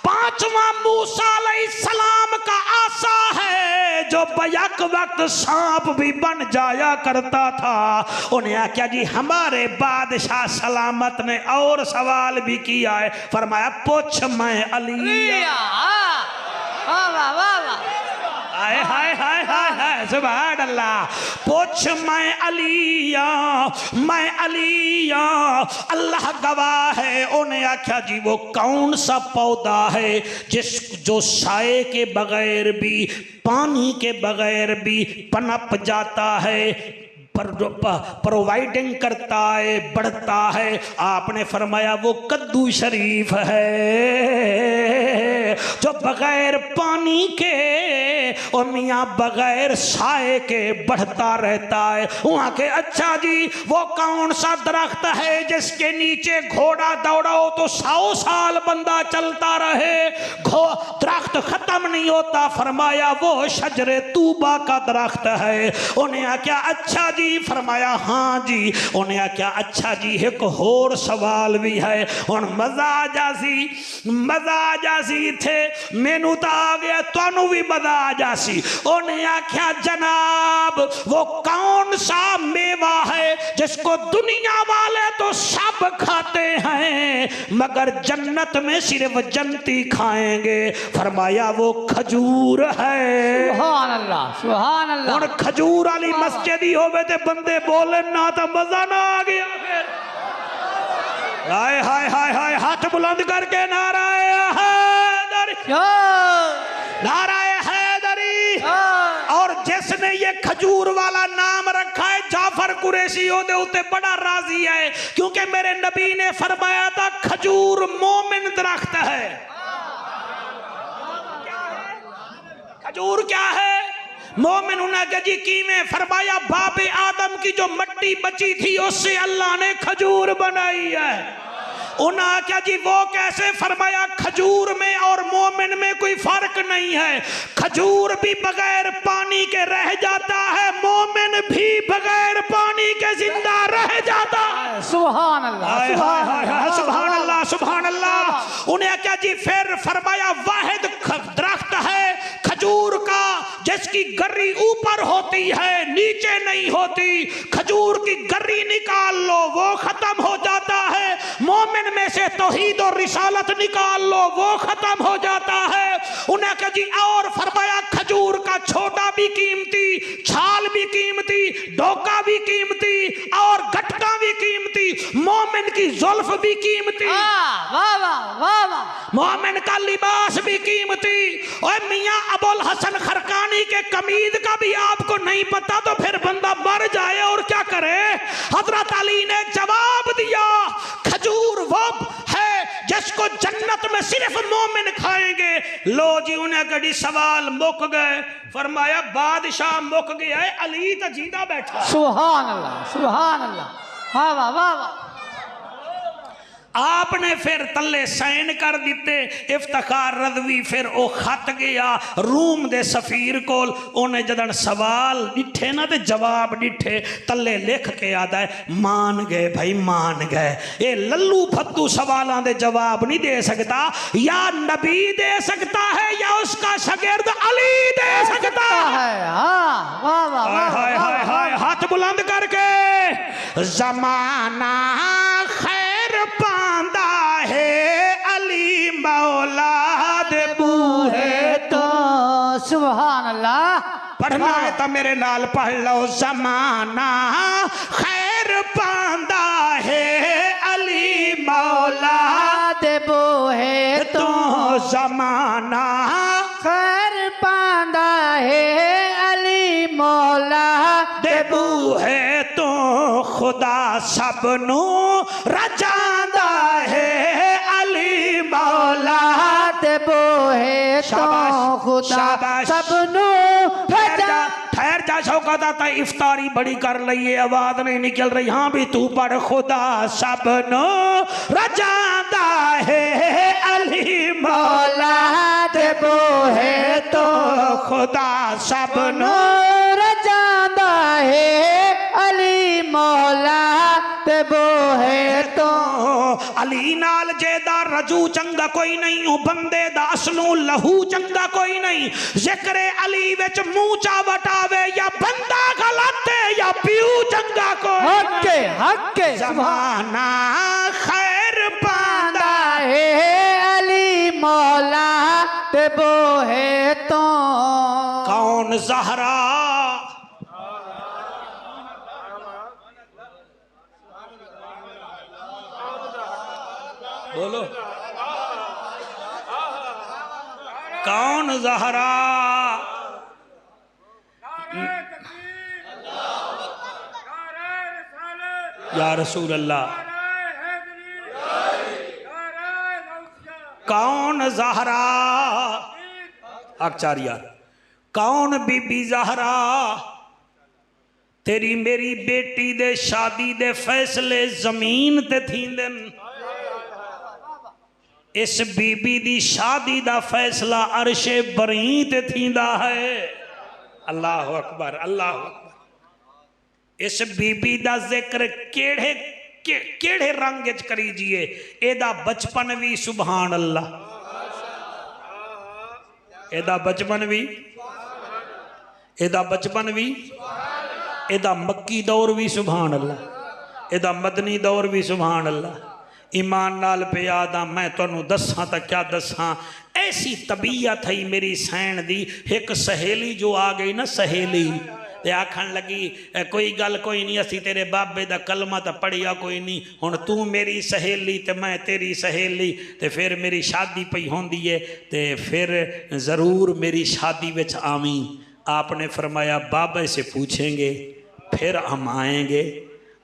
पांचवा मूसा अलैहिस्सलाम का आसा है जो बैक वक्त सांप भी बन जाया करता था। उन्हें आख्या जी हमारे बादशाह सलामत ने और सवाल भी किया है, फरमाया पूछ मैं अली। हाय हाय हाय हाय हाय सुभान अल्लाह। पूछ मैं अलिया, मैं अलिया, अल्लाह गवाह है। उन्हें आख्या जी वो कौन सा पौधा है जो साए के बगैर भी पानी के बगैर भी पनप जाता है, प्रोवाइडिंग करता है, बढ़ता है। आपने फरमाया वो कद्दू शरीफ है जो बगैर पानी के और मियाँ बगैर साए के बढ़ता रहता है। वहाँ के अच्छा जी वो कौन सा दरख्त है जिसके नीचे घोड़ा दौड़ाओ तो 100 साल बंदा चलता रहे, दरख्त खत्म नहीं होता। फरमाया वो शजरे तूबा का दरख्त है। उन्हें क्या अच्छा जी, फरमाया हाँ जी। उन्हें क्या अच्छा जी एक होर सवाल भी है। हुण मजा आ जासी थे, मैनू तो आ गया, तुहानू भी मजा आ जासी। उन्हें आख्या जनाब वो कौन सा मेवा है जिसको दुनिया वाले तो सब खाते हैं मगर जन्नत में सिर्फ जन्नती खाएंगे। फरमाया वो खजूर है। सुभान अल्लाह, सुभान अल्लाह। और खजूर वाली मस्जिद ही होवे ते बंदे बोले ना तो मजा ना आ गया। फिर हाय हाय हाय हाय, हाथ बुलंद करके नाराए हैदरी, नाराए हैदरी। और जिसने ये खजूर वाला नाम रखा है जाफर कुरैशी, ओदे उते बड़ा राजी है, क्योंकि मेरे नबी ने फरमाया था खजूर मोमिन दरख्त है। खजूर क्या है? मोमिन उन्हें क्या जी की में फरमाया बाबे आदम की जो मट्टी बची थी उससे अल्लाह ने खजूर बनाई है। उन्हें क्या जी वो कैसे? फरमाया खजूर में और मोमिन में कोई फर्क नहीं है। खजूर भी बगैर पानी के रह जाता है, मोमिन भी बगैर पानी के जिंदा रह जाता है। सुभान अल्लाह, सुभान अल्लाह, सुभान अल्लाह। उन्हें क्या जी फिर फरमाया वाहिद दरख्त है खजूर का जिसकी गर्री ऊपर होती है नीचे नहीं होती। खजूर की गर्री निकाल लो वो खत्म हो जाता है, मोमिन में से तौहीद और रिसालत निकाल लो वो खत्म हो जाता है। उन्हें कहा जी और फरमाया खजूर का छोटा भी कीमती, छाल भी कीमती, डोका भी कीमती और गटका भी कीमती, मोमिन की जुल्फ भी कीमती, मोमिन का लिबास भी कीमती। और मियां अबुल हसन खरकानी के कमीज का भी आपको नहीं पता तो फिर बंदा मर जाए और क्या करे। हजरत अली ने जवाब दिया खजूर वो है जिसको जन्नत में सिर्फ मोमिन खाएंगे। लो जी उन्हें गड़ी सवाल मुक गए। फरमाया बादशाह मुक गया है, अली तो जीता बैठा। सुभान अल्लाह, सुभान अल्लाह, वाह वाह वाह वाह। आपने फिर तले साइन कर दिते। इफ्तिखार रज़वी फिर ओ खत गया रूम दे सफीर कोल। उन्हें जदन सवाल डिठे ना ते जवाब डिठे तले लिख के आता है मान गए भाई मान गए। ये लल्लू फद्दू सवालों दे जवाब नहीं दे सकता, या नबी दे सकता है या उसका शागिर्द अली दे सकता है। हाय हाय हाय, हाथ बुलंद करके जमाना पांदा है अली मौला दे बूहे तो। सुभान अल्लाह। पढ़ना है तो मेरे नाल पढ़ लो। जमाना खैर पांदा है अली मौला दे बूहे तो। जमाना खैर पांदा है अली मौला दे बूहे तो। खुदा सबनू रजांदा है अली मौला दे बूहे तो। खुदा सबनू ठहर जा शौकत आता इफ्तारी बड़ी कर लइए, आवाज नहीं निकल रही। हाँ भी तू पढ़ खुदा सबनू रजांदा है अली मौला दे बूहे तो। खुदा सबनू रजांदा है अली मौला ते बूहे तो। अली नाल जेदा रजू चंगा कोई नहीं, ओ बंदे दा असलू लहू चंगा कोई नहीं। जिक्र अली विच मुंह चा वटावे या बंदा गलत है या पीऊ चंगा कोई। हक्के हक्के जमाना खैर पांदा है अली मौला ते बूहे तो। कौन ज़हरा बोलो कौन ज़हरा या रसूल अल्लाह। कौन ज़हरा आचार्य कौन बीबी ज़हरा तेरी मेरी बेटी दे शादी दे फैसले जमीन ते थींदे। इस बीबी दी शादी दा फैसला अरशे बरी ते थींदा है। अल्लाह अकबर, अल्लाह अकबर। इस बीबी दा जिक्र केड़े केड़े रंग च करीजिए, एदा बचपन भी सुभान अल्लाह, एदा बचपन भी, एदा बचपन भी, एदा मक्की दौर भी सुभान अल्लाह, एदा मदनी दौर भी सुभान अल्लाह। ईमान नाल पे यादा मैं तुहानू दसां तो क्या दसां। ऐसी तबीयत है मेरी सैन दी। एक सहेली जो आ गई ना, सहेली ते आखन लगी कोई गल कोई नहीं, असी तेरे बाबे दा कलमा तो पढ़िया कोई नहीं, हुण तू मेरी सहेली ते मैं तेरी सहेली, ते फिर मेरी शादी पई होंदी है, ते फिर ज़रूर मेरी शादी विच आवी। आपने फरमाया बाबे से पूछेंगे फिर हम आएंगे।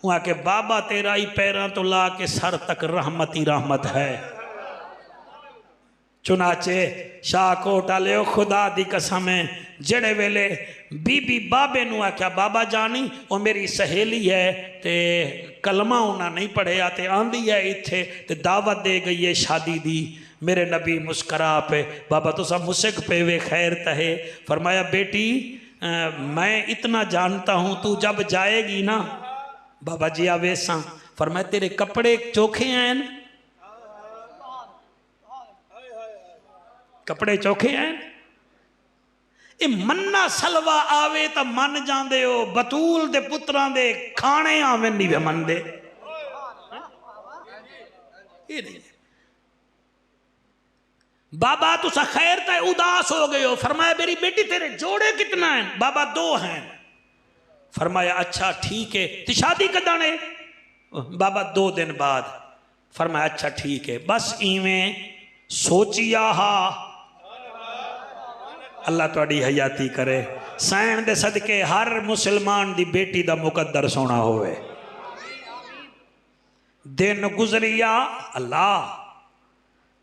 वहाँ के बाबा तेरा ही पैरों तो ला के सर तक रहमत ही रहमत है। चुनाचे शाहकोट आलियो खुदा दी कसम है, जड़े वेले बीबी बाबे नू आख्या बाबा जानी वो मेरी सहेली है, ते कलमा उन्हें नहीं पढ़िया, ते आंदी है इत्थे ते दावत दे गई है शादी दी। मेरे नबी मुस्करा पे बाबा तो सब मुस्क पे वे खैर तहे। फरमाया बेटी मैं इतना जानता हूँ, तू जब जाएगी ना बाबा जी आवेसा, फरमाया तेरे कपड़े चोखे हैं, कपड़े चोखे हैं। ये मन्ना सलवा आवे तो मन जाते हो, बतूल दे पुत्रां दे खाने आवे नहीं वे मनदे। ये नहीं बाबा तुसा खैर ते उदास हो गए हो। फरमाया मेरी बेटी तेरे जोड़े कितना हैं? बाबा 2 हैं। फरमाया अच्छा ठीक है, तो शादी कदन है? बाबा 2 दिन बाद। फरमाया अच्छा ठीक है, बस इवें सोचिया हा। अल्लाह तुहाडी हयाती करे, सैन दे सदके हर मुसलमान दी बेटी दा मुकद्दर सोना होवे। दिन गुजरिया अल्लाह,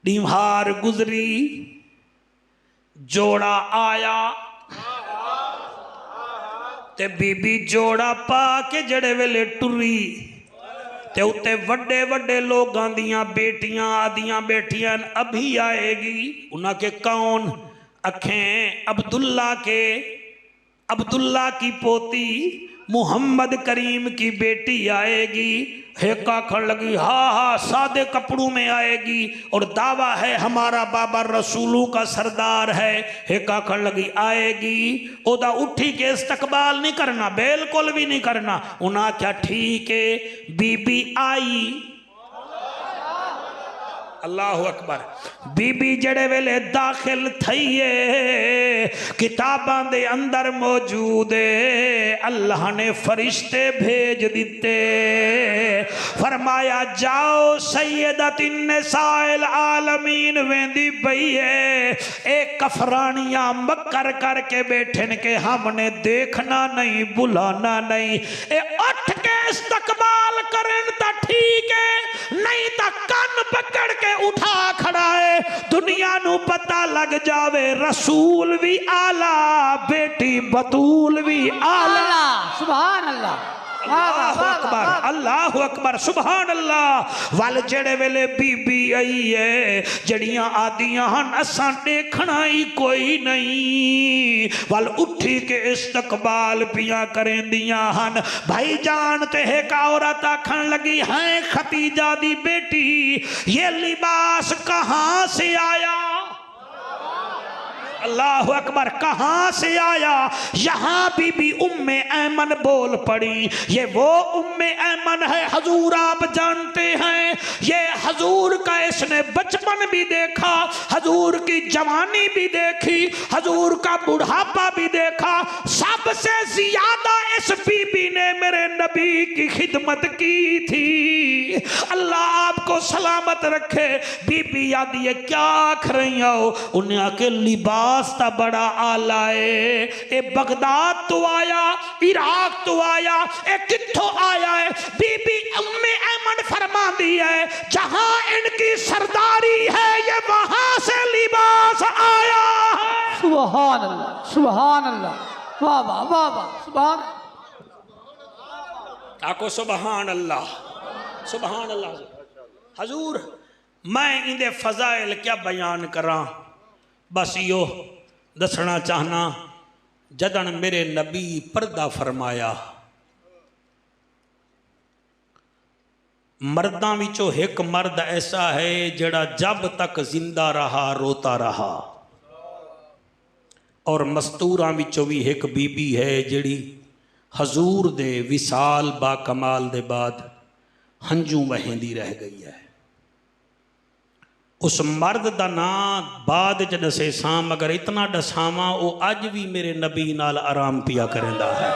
दीवार गुजरी, जोड़ा आया, ते बीबी जोड़ा पा के जड़े वेले टुरी, ते उत्ते वड्डे वड्डे लोगां दियां बेटियां आदियां बैठियां, अभी आएगी। उन्हां के कौन? अखें अब्दुल्ला के, अब्दुल्ला की पोती मोहम्मद करीम की बेटी आएगी। हेका खड़ लगी हा सादे कपड़ों में आएगी और दावा है हमारा बाबा रसूलों का सरदार है। हेका खड़ लगी आएगी, ओदा उठी के इस्तकबाल नहीं करना, बिल्कुल भी नहीं करना। उन्हें क्या ठीक है, बीबी आई। अल्लाहु अकबर। बीबी जड़े वेले दाखिल थई है, किताबां दे अंदर मौजूद है, अल्लाह ने फरिश्ते भेज दिते। फरमाया जाओ सैयदतिन निसाइल आलमीन वेंदी पई है, एक कफरानियां मक्कर करके बैठन के हमने देखना नहीं बुलाना नहीं। ए उठ के इस्तकबाल करन ता ठीक है, नहीं ता कान पकड़ के उठा खड़ा है। दुनिया नू पता लग जावे रसूल भी आला, बेटी बतूल भी आला। सुभान अल्लाह, अल्लाहु अकबर, अल्लाहु अकबर, सुभान अल्लाह। वल जेड़े वेले बीबी आई है, जड़ियां आदियां हन असां देखना ही कोई नहीं, वल उठी के इस्तकबाल पिया करेंदियां हन। भाई जान ते एक औरत आखन लगी है खतीजा दी बेटी, ये लिबास कहां से आया? अल्लाह अकबर, कहां से आया? यहां बीबी उम्मे ऐमन बोल पड़ी। ये वो उम्मे ऐमन है हजूर आप जानते हैं, ये हजूर का इसने बचपन भी देखा, हजूर की जवानी भी देखी, हजूर का बुढ़ापा भी देखा। सबसे ज्यादा इस बीबी ने मेरे नबी की खिदमत की थी। अल्लाह आपको सलामत रखे। बीबी याद ये क्या आख रही हो? उन्हें आके लिबास ता बड़ा आला है, ए बगदाद तो आया, इराक तो आया, ए कित्थों आया है? बीबी उम्मे ऐमन फरमा दी है, जहां इनकी सरदारी है ये वहां से लिबास आया है। सुभान अल्लाह, सुभान अल्लाह, वाह वाह वाह वाह, सुभान। आको सुभान अल्लाह, सुभान अल्लाह। हजूर मैं इंदे फजाइल क्या बयान करा, बस यो दसना चाहना। जदन मेरे नबी पर्दा फरमाया, मर्दां विचों एक मर्द ऐसा है जड़ा जब तक जिंदा रहा रोता रहा, और मस्तूरां विचों भी एक बीबी है जड़ी हजूर दे विसाल बा कमाल दे बाद हंजू वहेंदी रह गई है। उस मर्द का नाम बाद च दसे सा, मगर इतना दसावा वो अज भी मेरे नबी नाल आराम पिया करेंदा है।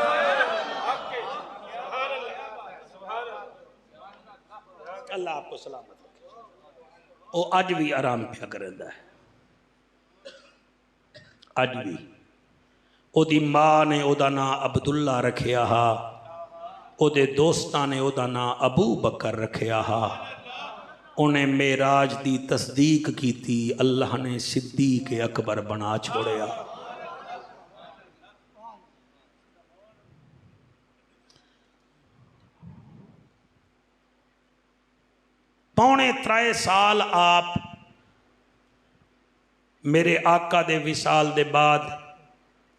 अल्लाह आपको सलामत रखे। वो अज भी आराम पिया करेंदा है, अज भी। ओदी माँ ने ओदा नाम अब्दुल्ला रखिया हा, ओदे दोस्तां ने ओदा नाम अबू बकर रखिया हा। उन्हें मेराज की तस्दीक की थी, अल्लाह ने सिद्दीक अकबर बना छोड़िया। पौने 3 साल आप मेरे आका दे विसाल दे बाद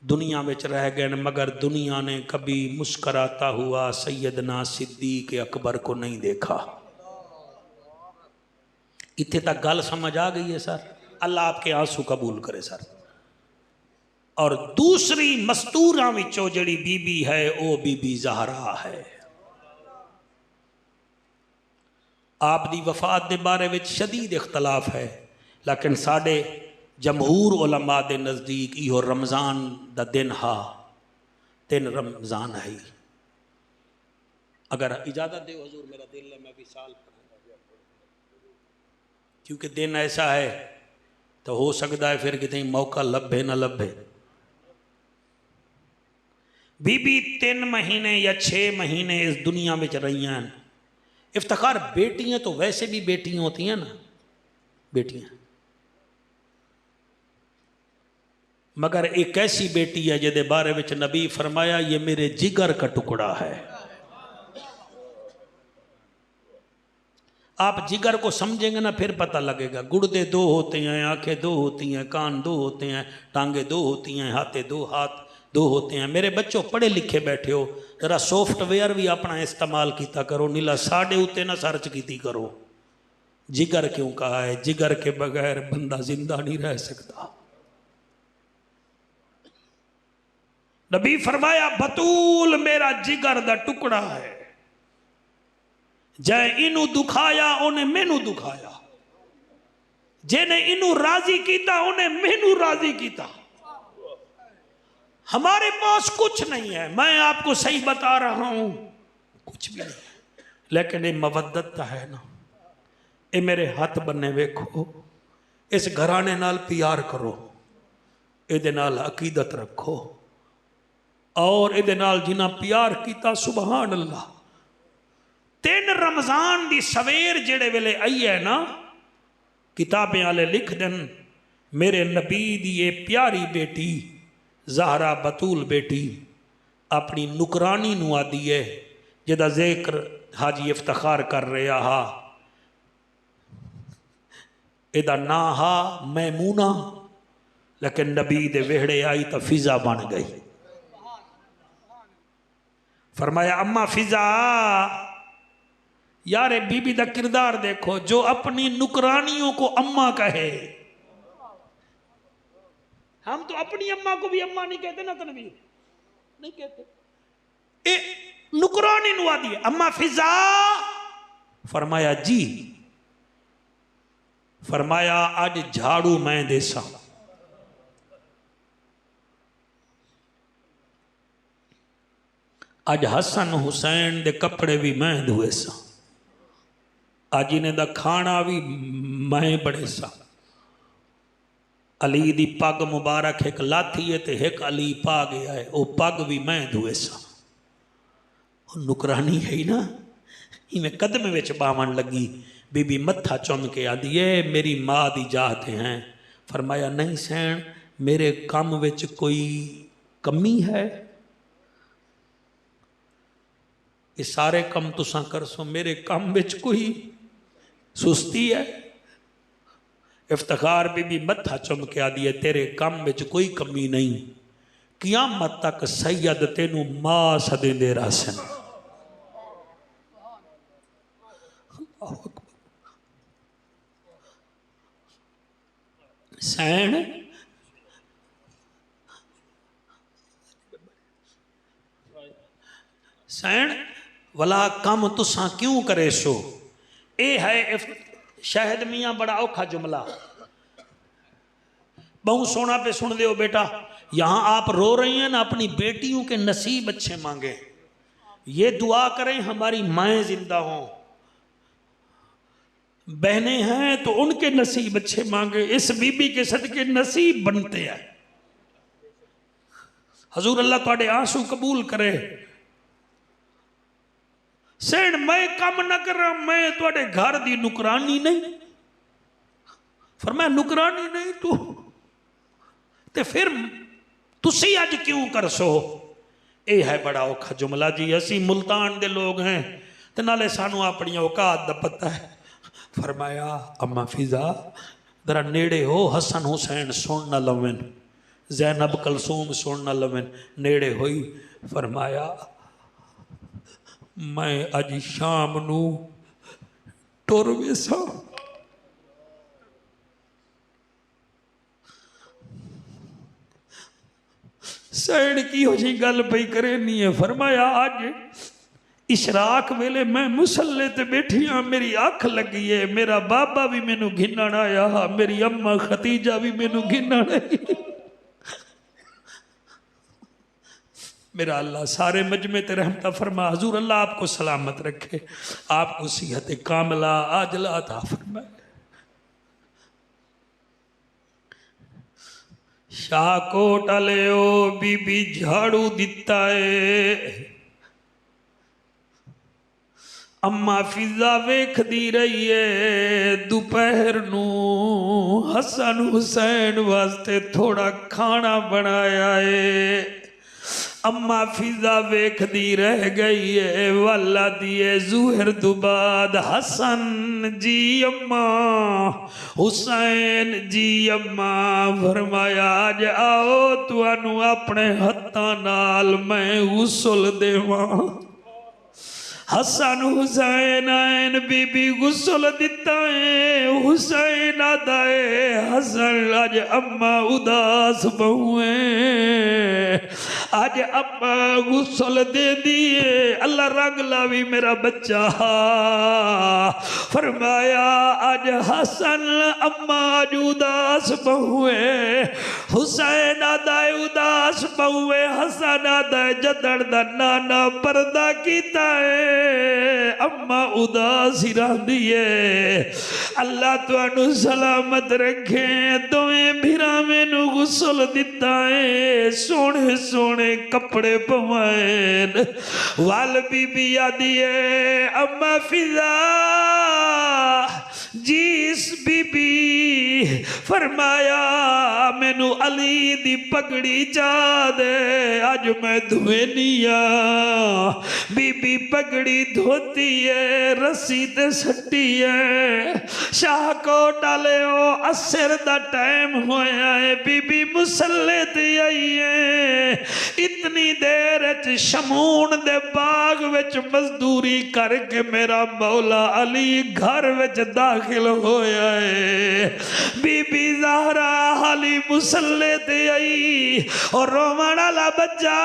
दुनिया में रह गए, मगर दुनिया ने कभी मुस्कराता हुआ सैयदना सिद्दीक अकबर को नहीं देखा। इत्थे तक गल समझ आ गई है सर? अल्लाह आपके आंसू कबूल करे सर। और दूसरी मस्तूरां विचों जिहड़ी बीबी है वो बीबी ज़हरा है। आप दी वफात के बारे में शदीद इख्तलाफ है, लेकिन साडे जमहूर उलमा दे नज़दीक इहो रमज़ान दा दिन हा, 3 रमज़ान है। अगर इजाज़त दे हजूर, मेरा दिल है मैं भी साल पढ़ूंगा, क्योंकि दिन ऐसा है तो हो सकता है फिर कितने मौका लभे ना लभे। बीबी 3 महीने या 6 महीने इस दुनिया में रही हैं। इफ्तिखार बेटियां तो वैसे भी बेटियां होती हैं ना, बेटियां, मगर एक ऐसी बेटी है जिहदे बारे में नबी फरमाया ये मेरे जिगर का टुकड़ा है। आप जिगर को समझेंगे ना फिर पता लगेगा। गुर्दे 2 होते हैं, आंखें 2 होती हैं, कान 2 होते हैं, टांगे 2 होती हैं, हाथे 2 हाथ 2 होते हैं। मेरे बच्चों पढ़े लिखे बैठे हो, जरा सॉफ्टवेयर भी अपना इस्तेमाल किया करो, नीला साढ़े उत्ते ना सर्च की करो। जिगर क्यों कहा है? जिगर के बगैर बंदा जिंदा नहीं रह सकता। नबी फरमाया बतूल मेरा जिगर दा टुकड़ा है, जै इनू दुखाया उन्हें मैनू दुखाया, जिने इनू राजी किया उन्हें मैनू राजी किया। हमारे पास कुछ नहीं है, मैं आपको सही बता रहा हूं, कुछ भी नहीं, लेकिन ये मवद्दत है ना। ये मेरे हाथ बन्ने वेखो, इस घराने नाल प्यार करो, ये नाल अकीदत रखो, और ये नाल जिन्ना प्यार किया सुबहान अल्लाह। 3 रमज़ान की सवेर जेड़े वेले आई है ना, किताबें वाले लिख देन मेरे नबी दी ये प्यारी बेटी ज़हरा बतूल बेटी अपनी नुकरानी नू आदी है, जिहदा जिक्र हाजी इफ्तिखार कर रहा हा। इहदा ना हा मैमूना, लेकिन नबी दे वेहड़े आई तो फिजा बन गई। फरमाया अम्मा फिजा, यार बीबी का किरदार देखो, जो अपनी नुकरानियों को अम्मा कहे। हम तो अपनी अम्मा को भी अम्मा नहीं कहते ना, तनवीर नहीं कहते। ए नुकरानी नुआ दी अम्मा फिजा। फरमाया जी। फरमाया आज झाड़ू मैं देसा। अज हसन हुसैन दे कपड़े भी मैं धोए सा, अज इन्हें दा खाना भी मैं बड़े सा। अली दी पग मुबारक एक लाथी है तो एक अली पा गया है, वो पग भी मैं धोए सा। नुकरानी है ना, इवें कदम विच बावन लगी। बीबी मत्था चुम के आदि है मेरी माँ दी जात हैं। फरमाया नहीं सैन, मेरे काम विच कोई कमी है? ये सारे कम तुसा कर सो, मेरे काम विच कोई सुस्ती है? इफ्तिखार बीबी मत्था चुम के आदि है तेरे काम विच कोई कमी नहीं, कियामत तक सैयद तेनू मां सदेंदे रहसन। सैन सैन वला कम तुसा क्यों करे सो? ए है शाहिद मियाँ बड़ा औखा जुमला, बहुत सोना पे सुन दो बेटा। यहाँ आप रो रही हैं ना, अपनी बेटियों के नसीब अच्छे मांगे, ये दुआ करें हमारी माएँ जिंदा हों, बहनें हैं तो उनके नसीब अच्छे मांगे, इस बीबी के सदके नसीब बनते हैं। हजूर अल्लाह तुहाडे आंसू कबूल करे। सेठ मैं कम न करा, मैं तुहाडे घर दी नुकरानी नहीं। फरमाया नुकरानी नहीं तू ते फिर तुसी अज क्यों कर सो। ये है बड़ा औखा जुमला जी। असी मुल्तान दे लोग हैं ते नाले सानू अपनी औकात दा पता है। फरमाया अम्मा फिजा जरा नेड़े हो, हसन हुसैन सुन न लवेन, जैनब कलसूम सुन न लवेन। नेड़े होई, फरमाया मैं अज शाम नू टुर वेसा। सैन की हो जी गल पई करे नहीं है। फरमाया अज इशराक वेले मैं मुसल्ले ते बैठी हाँ, मेरी अख लगी है, मेरा बाबा भी मैनू घिनण आया, मेरी अम्मा खतीजा भी मैनू घिनण आई। मेरा अल्लाह सारे मजमे ते रहमता फरमा। हजूर अल्लाह आपको सलामत रखे, आपको सेहत कामला आजला अता फरमाए। शाहकोट आलियो बीबी झाड़ू दिता है। अम्मा फिजा वेखदी रही है, दोपहर नू हसन हुसैन वास्ते थोड़ा खाना बनाया है। अम्मा फिजा वेखदी रह गई है, वाला दिए जुहर तो बाद हसन जी अम्मा, हुसैन जी अम्मा। फरमाया आज आओ तुहानू अपने हत्थां नाल मैं गुसल देवां। हसन हुसैन आयन बीबी गुसल दिता है। हुसैन आदा है हसन अज अम्मा उदास बहुए, आज अम्मा गुसल दे दिए, अल्लाह रंग लावी मेरा बच्चा। फरमाया आज हसन अम्मा आज उदास बहुए, हुसैन आदा उदास बहुए, हसन आदा जदड़ दा नाना पर्दा कीता है, अम्मा उदास ही रहंदी है। अल्लाह तुहानू सलामत रखे। दोवें भिरावें नू गुसल दिता है, सोने सोने कपड़े पवाए। वाल बीबी आदी है अम्मा फिजा जीस बीबी। फरमाया मैनू अली दी पगड़ी चा दे, अज मैं धुवेनिया। बीबी पगड़ी धोती है, रस्सी ते सट्टी है। शाहकोट आलियो असर दा टाइम होया है, बीबी मुसल्ले ते आई है। इतनी देर च शमून दे बाग विच मजदूरी करके मेरा मौला अली घर विच दाखिल होया है। बीबी ज़हरा हाली मुसल्ले ते आई और रोवण वाला बच्चा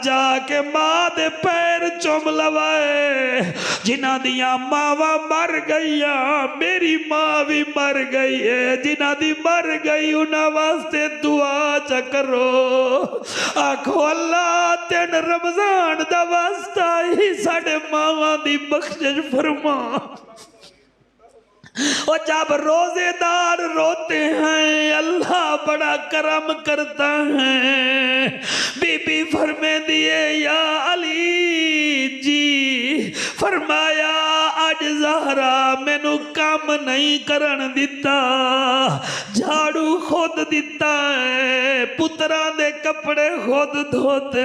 जाके मां दे पैर चुम लवाए। जिन्हां दियां मावां मर गईया, मेरी मां भी मर गई है, जिन्हां दी मर गई उन्हां वास्ते दुआ च करो। आखो अल्लाह तेन रमजान दा वास्ता ही साडे मावां दी बख्शिश फरमा। और जब रोजेदार रोते हैं अल्लाह बड़ा करम करता है। बीबी फरमे दिए या अली जी, फरमाया आज ज़हरा मैनू काम नहीं करन दिता, झाड़ू खुद दिता है, पुत्रा दे कपड़े खुद धोते,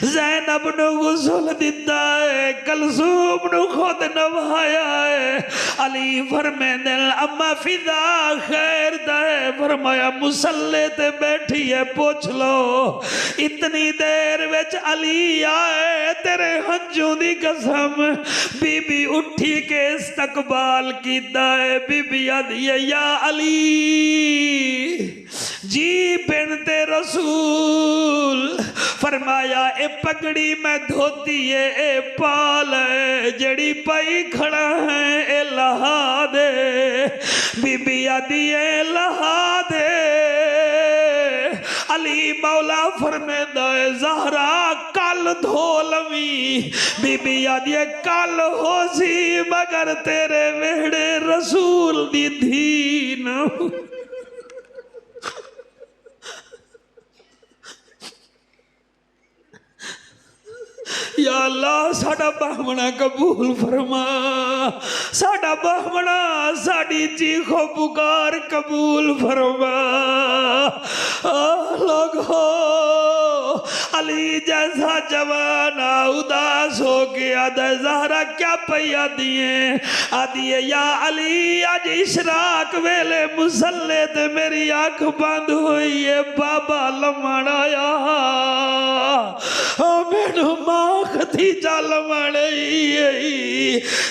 ज़ैनब नू गुसल दिता है, कलसूम नू खुद नवाया है। अली फरमे दिल अम्मा फिदा खैर दे। फरमाया मुसल्ले ते बैठी है, पूछ लो। इतनी देर विच अली आए, तेरे हंजू दी कसम। बीबी उठी के इस्तकबाल कीता है। बीबी आदी है या अली जी बिनते रसूल। फरमाया ए पगड़ी मैं धोती है ए पाल जड़ी पाई खड़ा है ए लहा दे बीबी आदि ए लहा दे अली मौला फरमांदा है ज़हरा कल धो लवी बीबी आदि कल हो सी मगर तेरे वेड़े रसूल दी धी न या अल्लाह साडा बाहमना कबूल फरमा साडा बाहमना साडी चीखो पुकार कबूल फरमा लोगो अली जैसा जवाना उदास हो गया ज़हरा क्या पैया दिए या अली आज इशराक वेले मुसल्ले ते मेरी आंख बंद हुई है बाबा लमड़ाया मैनू मां खदीजा लमड़ई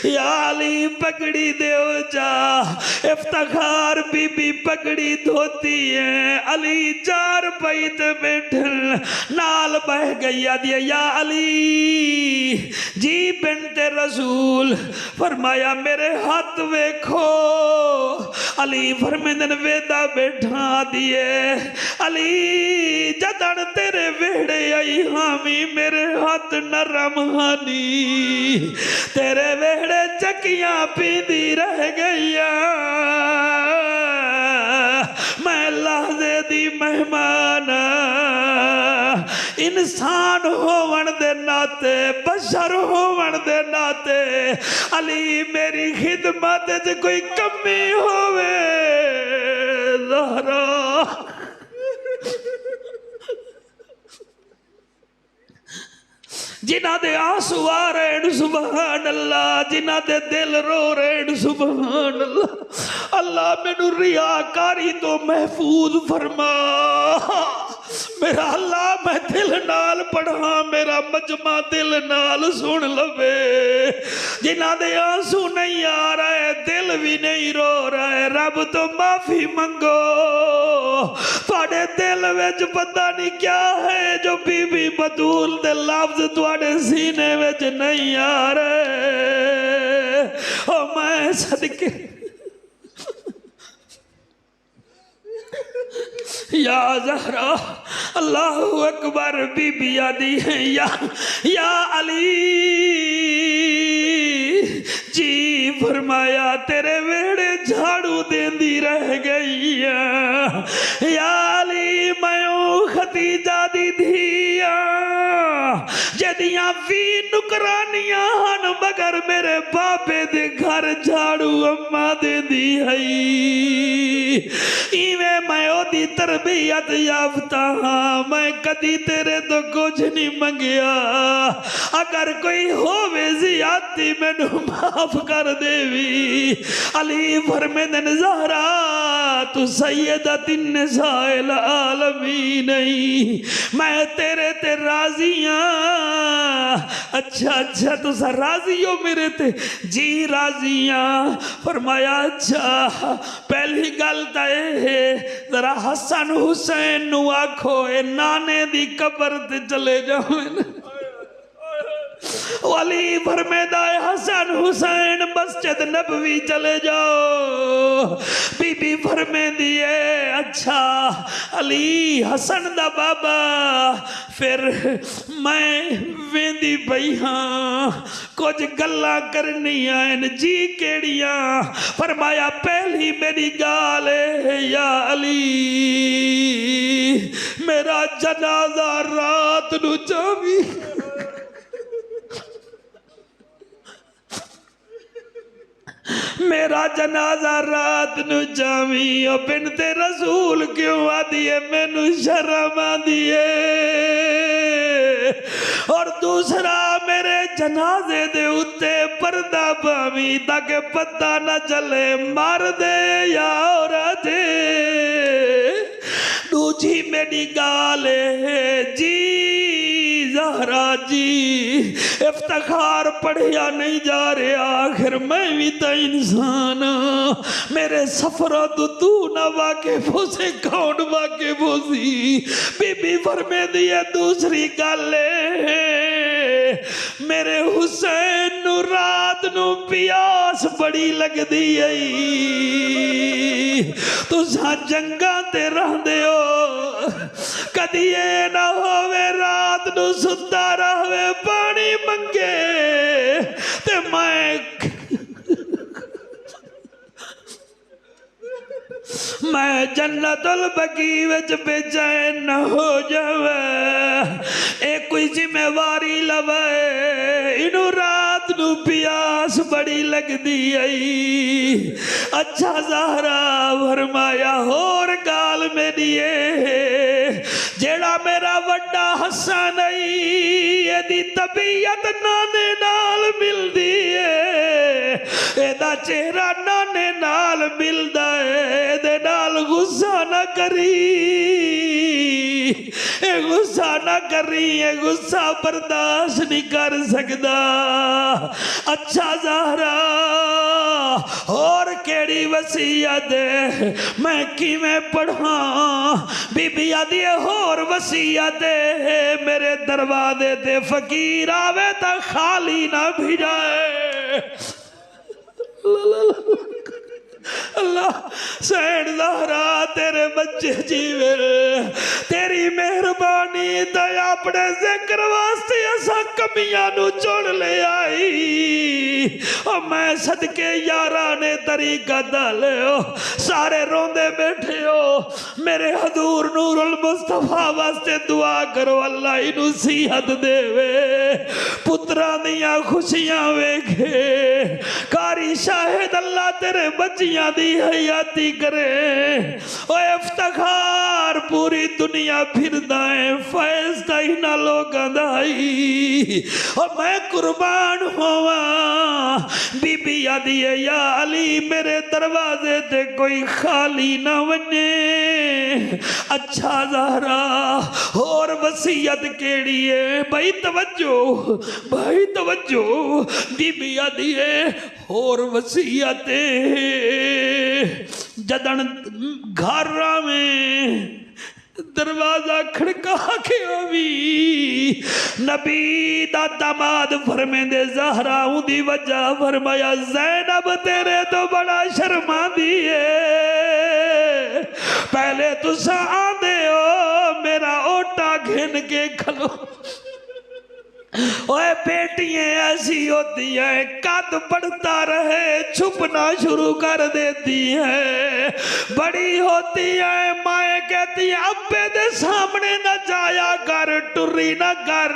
या अली पगड़ी देव जा इफ्तिखार बीबी पगड़ी धोती है अली चार पई ते बैठन नाल बह गई आदि या अली जी बिनते रसूल फरमाया मेरे हाथ वेखो अली फरमेंदन वेदा बैठा दिए अली जदन तेरे वेड़े आई हामी मेरे हाथ नरम हानी तेरे वेड़े चकियां पींदी रह गईया मैं लहजे दी मेहमान इंसान होवन दे नाते बशर होवन दे नाते अली मेरी खिदमत च कोई कमी होवे ज़हरा जिन्हां दे आंसू आ रहे सुभान अल्लाह जिन्हां दे दिल रो रहे सुभान अल्लाह अल्लाह मैनू रियाकारी तो महफूज फरमा मेरा अल्लाह मैं दिल नाल पढ़ा मेरा मजमा दिल नाल सुन लवे जिन्हां दे आंसू नहीं आ रहे दिल भी नहीं रो रहे रब तो माफी मंगो तुहाडे दिल विच पता नहीं क्या है जो बीबी बतूल दे लफ्ज तुहाडे सीने विच नहीं आ रहे ओ मैं सदके या ज़हरा अल्लाहु अकबर बीबी आदि है या अली जी फरमाया तेरे वेड़े झाड़ू देंदी रह गई या अली मैं खदीजा दी धिया जदियां भी नुकरानियां हन मगर मेरे बाबे दे घर झाड़ू अम्मा देंदी है इवें मैं ओदी तरबियत याफ्ता हाँ मैं कदी तेरे तो कुछ नहीं मंगिया अगर कोई होवे ज़ियादती मैनू माफ कर देवी अली फरमेंदन ज़हरा तू सैयदतिन निसाइल आलमीन नहीं मैं तेरे ते राज़ी हाँ अच्छा तुसा राज़ी हो मेरे ते जी राज़ी हाँ फरमाया अच्छा पहली गल तो है जरा हसन हुसैन नु आखो ए नाने दी कबर ते चले जाओ अली फरमांदा है हसन हुसैन मस्जिद नबवी चले जाओ बीबी फरमांदी है अच्छा अली हसन दा बाबा फिर मैं वेंदी पई हाँ कुछ गल्लां करनियां न जी केड़ियां फरमाया पहली मेरी गाल है या अली मेरा जनाजा रात नू जावी मेरा जनाजा रात नू जावी ओ बिनते रसूल क्यों आदी है मैनू शर्म आदी है और दूसरा मेरे जनाजे दे उत्ते पर्दा पावी ताकि पता न चले मार दे या औरत दूजी मेरी गाल है जी ज़हरा जी इफ्तिखार पढ़िया नहीं जा रहा, आखिर मैं भी तो इंसान, मेरे सफरों तो तू ना वाकिफ हो से कौन वाकिफ हो सी। बीबी फरमे दी है दूसरी गल मेरे हुसैन नू रात नू प्यास बड़ी लगदी है, तुसा जंगा ते रहंदे हो, कदी ये ना होवे रात नू सुता रहे पानी मंगे ते मैं जन्नतुल बकी विच बेचैन न हो जावे। ए कोई जिम्मेवारी लवे, इनू रात नू प्यास बड़ी लगदी आई। अच्छा ज़हरा फरमाया होर गाल मेरी जेड़ा मेरा वड्डा हसन एदी तबीयत नाने नाल मिलदी है, एदा चेहरा नाने नाल मिलदा है, एदे नाल गुस्सा ना करी, ए गुस्सा ना करी, ए गुस्सा बर्दाश्त नहीं कर सकदा। अच्छा ज़हरा और केड़ी वसीयत मैं किवें पढ़ा, बीबी आदि होर वसीयत मेरे दरवाजे ते फकीर आवे तो खाली ना भिजाए। अल्लाह सैन ज़हरा तेरे बच्चे जीवे, तेरी मेहरबानी दया अपने जिक्र वास्ते असा कमियां नू चुन ले आई। और मैं सदके यारा ने तरीका दल सारे रोंदे बैठे हो, मेरे हजूर नूरुल मुस्तफा वास्ते दुआ करो अल्लाह इनू सीहत देवे, पुत्रा दियां खुशियां वेखे, कारी शाहिद अल्लाह तेरे बच्चियां दी हयाती करे। ओ इफ्तिखार पूरी दुनिया फिरदा है फैज़ दा इन्हां लोगां दा आई, और मैं कुर्बान होवा। बीबी आदी है या अली मेरे दरवाजे ते कोई खाली ना वने। अच्छा ज़हरा और वसीयत केड़ी है भाई, तवज्जो भाई तवज्जो। बीबी आदी है और वसीयत जदन घर में दरवाजा खड़का के भी नबी दा दामाद फरमेंदे ज़हरा उदी वजह फरमाया ज़ैनब तेरे तो बड़ा शर्मांदी है, पहले तुसा आंदे हो मेरा ओटा घिन के खलो। ओए बेटियां ऐसी होती है कद बढ़ता रहे छुपना शुरू कर देती है, बड़ी होती है माए कहती है अब्बे दे सामने न जाया कर, टुरी न कर।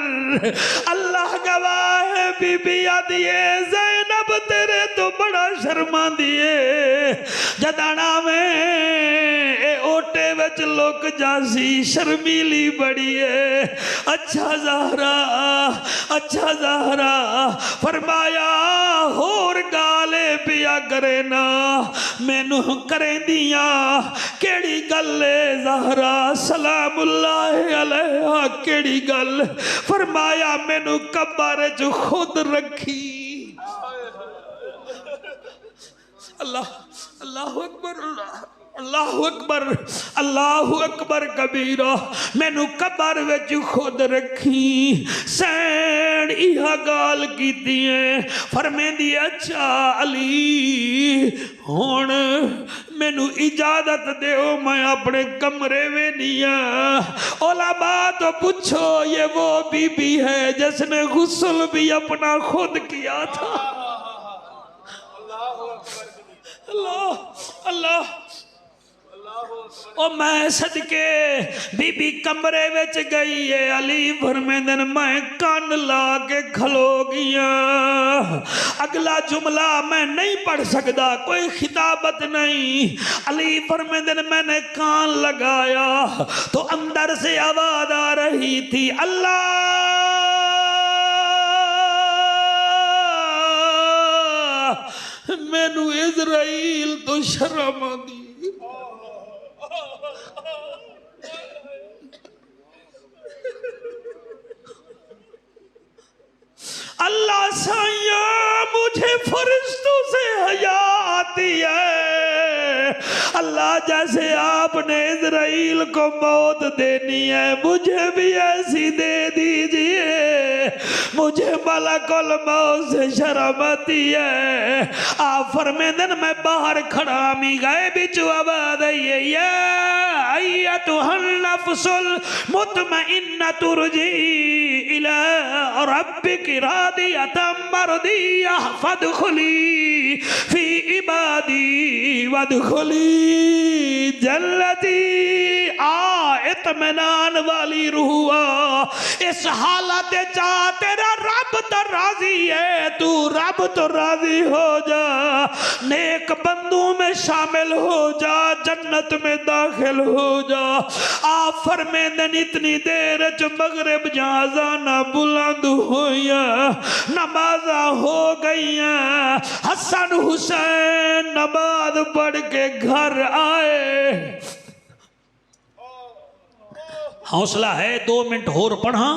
अल्लाह गवाह है बीबी आदि है ज़ैनब तेरे तो बड़ा शर्मांदी है, जदाना में ओटे विच लुक जासी शर्मीली बड़ी है। अच्छा ज़हरा अच्छा ज़हरा फरमाया होर गाले पिया करे ना मैनू करेंदियां केड़ी गल ज़हरा सलामुल्लाह अलैहा केड़ी गल। फरमाया मैनू कब्र च खुद रखी। अल्लाह अल्लाहु अकबर अल्लाहु अकबर अल्लाहु अकबर कबीरा। मैनू कब्र विच खुद रखी। सैन इहा गाल कीती है फरमेंदी अच्छा अली हुण मैनू इजाजत देओ मैं अपने कमरे में निया। ओलामा तो पूछो ये वो बीबी है जिसने गुस्ल भी अपना खुद किया था। अल्लाह अल्लाह ओ मैं सदके बीबी कमरे विच गई है। अली फरमेंदन मैं कान ला के खलो गया। अगला जुमला मैं नहीं पढ़ सकता, कोई खिताबत नहीं। अली फरमेंदन मैंने कान लगाया तो अंदर से आवाज आ रही थी अल्लाह मैनू इज़राइल तो शर्म आंदी। साया मुझे फरिश्तों से हया आती है। अल्लाह जैसे आपने इजराइल को मौत देनी है मुझे भी ऐसी दे दीजिए। मुझे मलकुल मौत से शर्म आती है। आप फरमाते मैं बाहर खड़ा मी गए बिचु आवाज नफ्सुल मुतमइन्ना तुरजी इला रब्बिकी रादियतम मरदिया फदखुली फी इबादी वदखुली जन्नती। इत्मीनान वाली रूह इस हालत चा तेरा रब तो राजी है, तू रब तो राजी हो जा, नेक बंदों में शामिल हो जा, जन्नत में दाखिल हो जा। आप फरमाते इतनी देर च मगरिब जाना बुलंद होया, नमाजा हो गई, हसन हुसैन नमाज पढ़ के घर आए। हौसला है 2 मिनट होर पढ़ा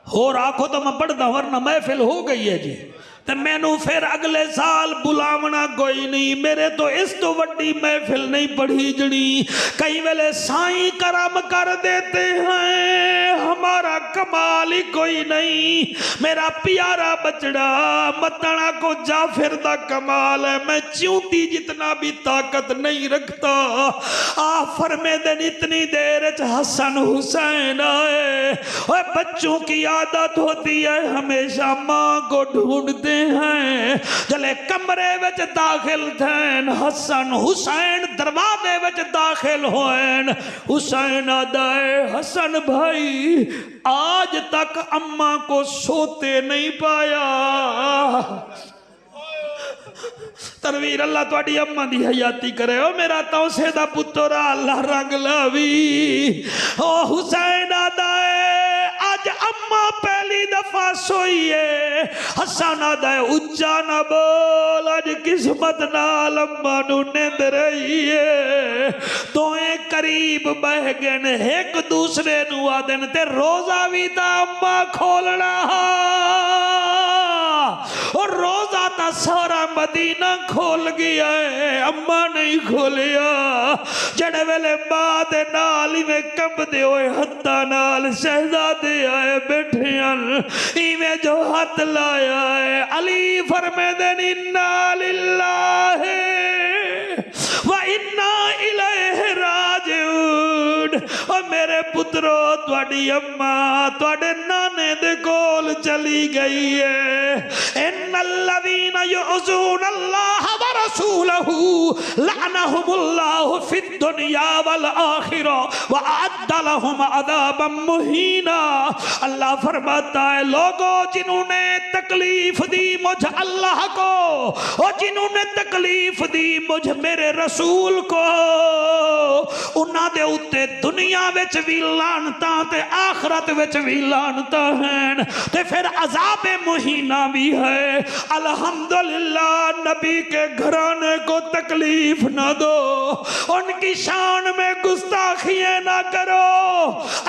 होर आखो तो मैं पढ़दा वरना महफिल हो गई है जी। तो मैनू फिर अगले साल बुलावना कोई नहीं, मेरे तो इस तो वड्डी महफिल नहीं पढ़ी जड़ी। कई वेले साईं करम कर देते हैं, हमारा कमाल ही कोई नहीं। मेरा प्यारा बचड़ा मतना को जाफिर दा कमाल है, मैं चूंटी जितना भी ताकत नहीं रखता। आप फरमाते इतनी देर च हसन हुसैन आए। और बच्चों की आदत होती है हमेशा माँ को ढूंढते हैं। जले कमरे विच दाखिल थैन हसन हुसैन दरवाजे विच दाखिल होएन। हुसैन आदाए हसन भाई आज तक अम्मा को सोते नहीं पाया। तरवीर अल्लाह तुहाडी अम्मा दी हयाती करे। ओ मेरा तौसे दा पुत्र अल्लाह रंग लावी। ओ हुसैन आदाए आज अम्मा पहली दफा सोई है। हसन आदा उच्चा न बोल, आज किस्मत नाल अम्मा नू नींद रही है। दोए करीब बह गए, एक दूसरे नू आदन ते रोजा भी ता अम्मा खोलना और रोजा ता सारा मदीना खोल गया है, अम्मा नहीं खोलिया। जड़े वेले मां दे नाल इवें कंबदे होए हत्था नाल शहजादे आए बैठे इवें जो हाथ लाया है। अली फरमाते इन्ना लिल्लाहि व इन्ना इलैहि राजिऊन। और मेरे पुत्रो तुहाडी अम्मा तुहाडे नाने दे कोल चली गई है। इन्नल्लज़ीना युज़ून अल्लाह व रसूलहू लअनहुमुल्लाहु फिद दुनिया वल आखिरा व अअद्द लहुम अज़ाबन मुहीना। अल्लाह फरमाता है लोगों जिन्होंने तकलीफ दी मुझ अल्लाह को और जिन्होंने तकलीफ दी मुझ मेरे रसूल को, उन्हां दे उत्ते दुनिया विच भी लानता ते आखरत विच भी लानता हैं ते फिर अज़ाबे मुहीना भी है। अल्हम्दुलिल्लाह नबी के घराने को तकलीफ ना दो, उनकी शान में गुस्ताखियां ना करो।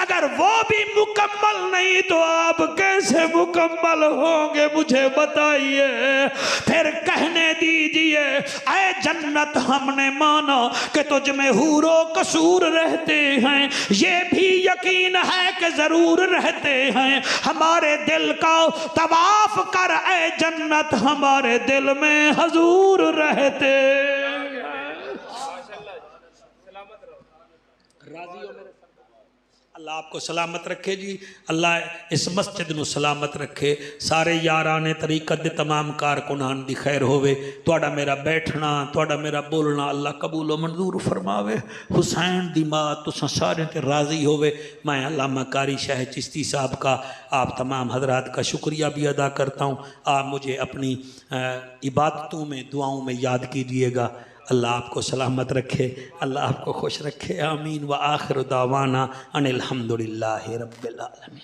अगर वो भी मुकम्मल नहीं तो आप कैसे मुकम्मल होंगे मुझे बताइए। फिर कहने दीजिए ऐ जन्नत हमने माना कि तुझ में हूरो कसूर रहते हैं, ये भी यकीन है कि जरूर रहते हैं। हमारे दिल का तवाफ कर ऐ जन्नत, हमारे दिल में हजूर रहते। अल्लाह आपको सलामत रखे जी। अल्लाह इस मस्जिद नू सलामत रखे। सारे याराने तरीकत दे तमाम कारकुनान दी खैर होवे। तुहाडा मेरा बैठना तुहाडा मेरा बोलना अल्लाह कबूल मंजूर फरमावे। हुसैन दी मां तुसां सारे ते राज़ी होवे। मैं अल्लामा कारी शाह चिश्ती साहब का आप तमाम हजरात का शुक्रिया भी अदा करता हूँ। आप मुझे अपनी इबादतों में दुआओं में याद कीजिएगा। अल्लाह आपको सलामत रखे, अल्लाह आपको खुश रखे। आमीन व आखिर दावाना अनिल हम्दुलिल्लाहि रब्बिल आलमीन।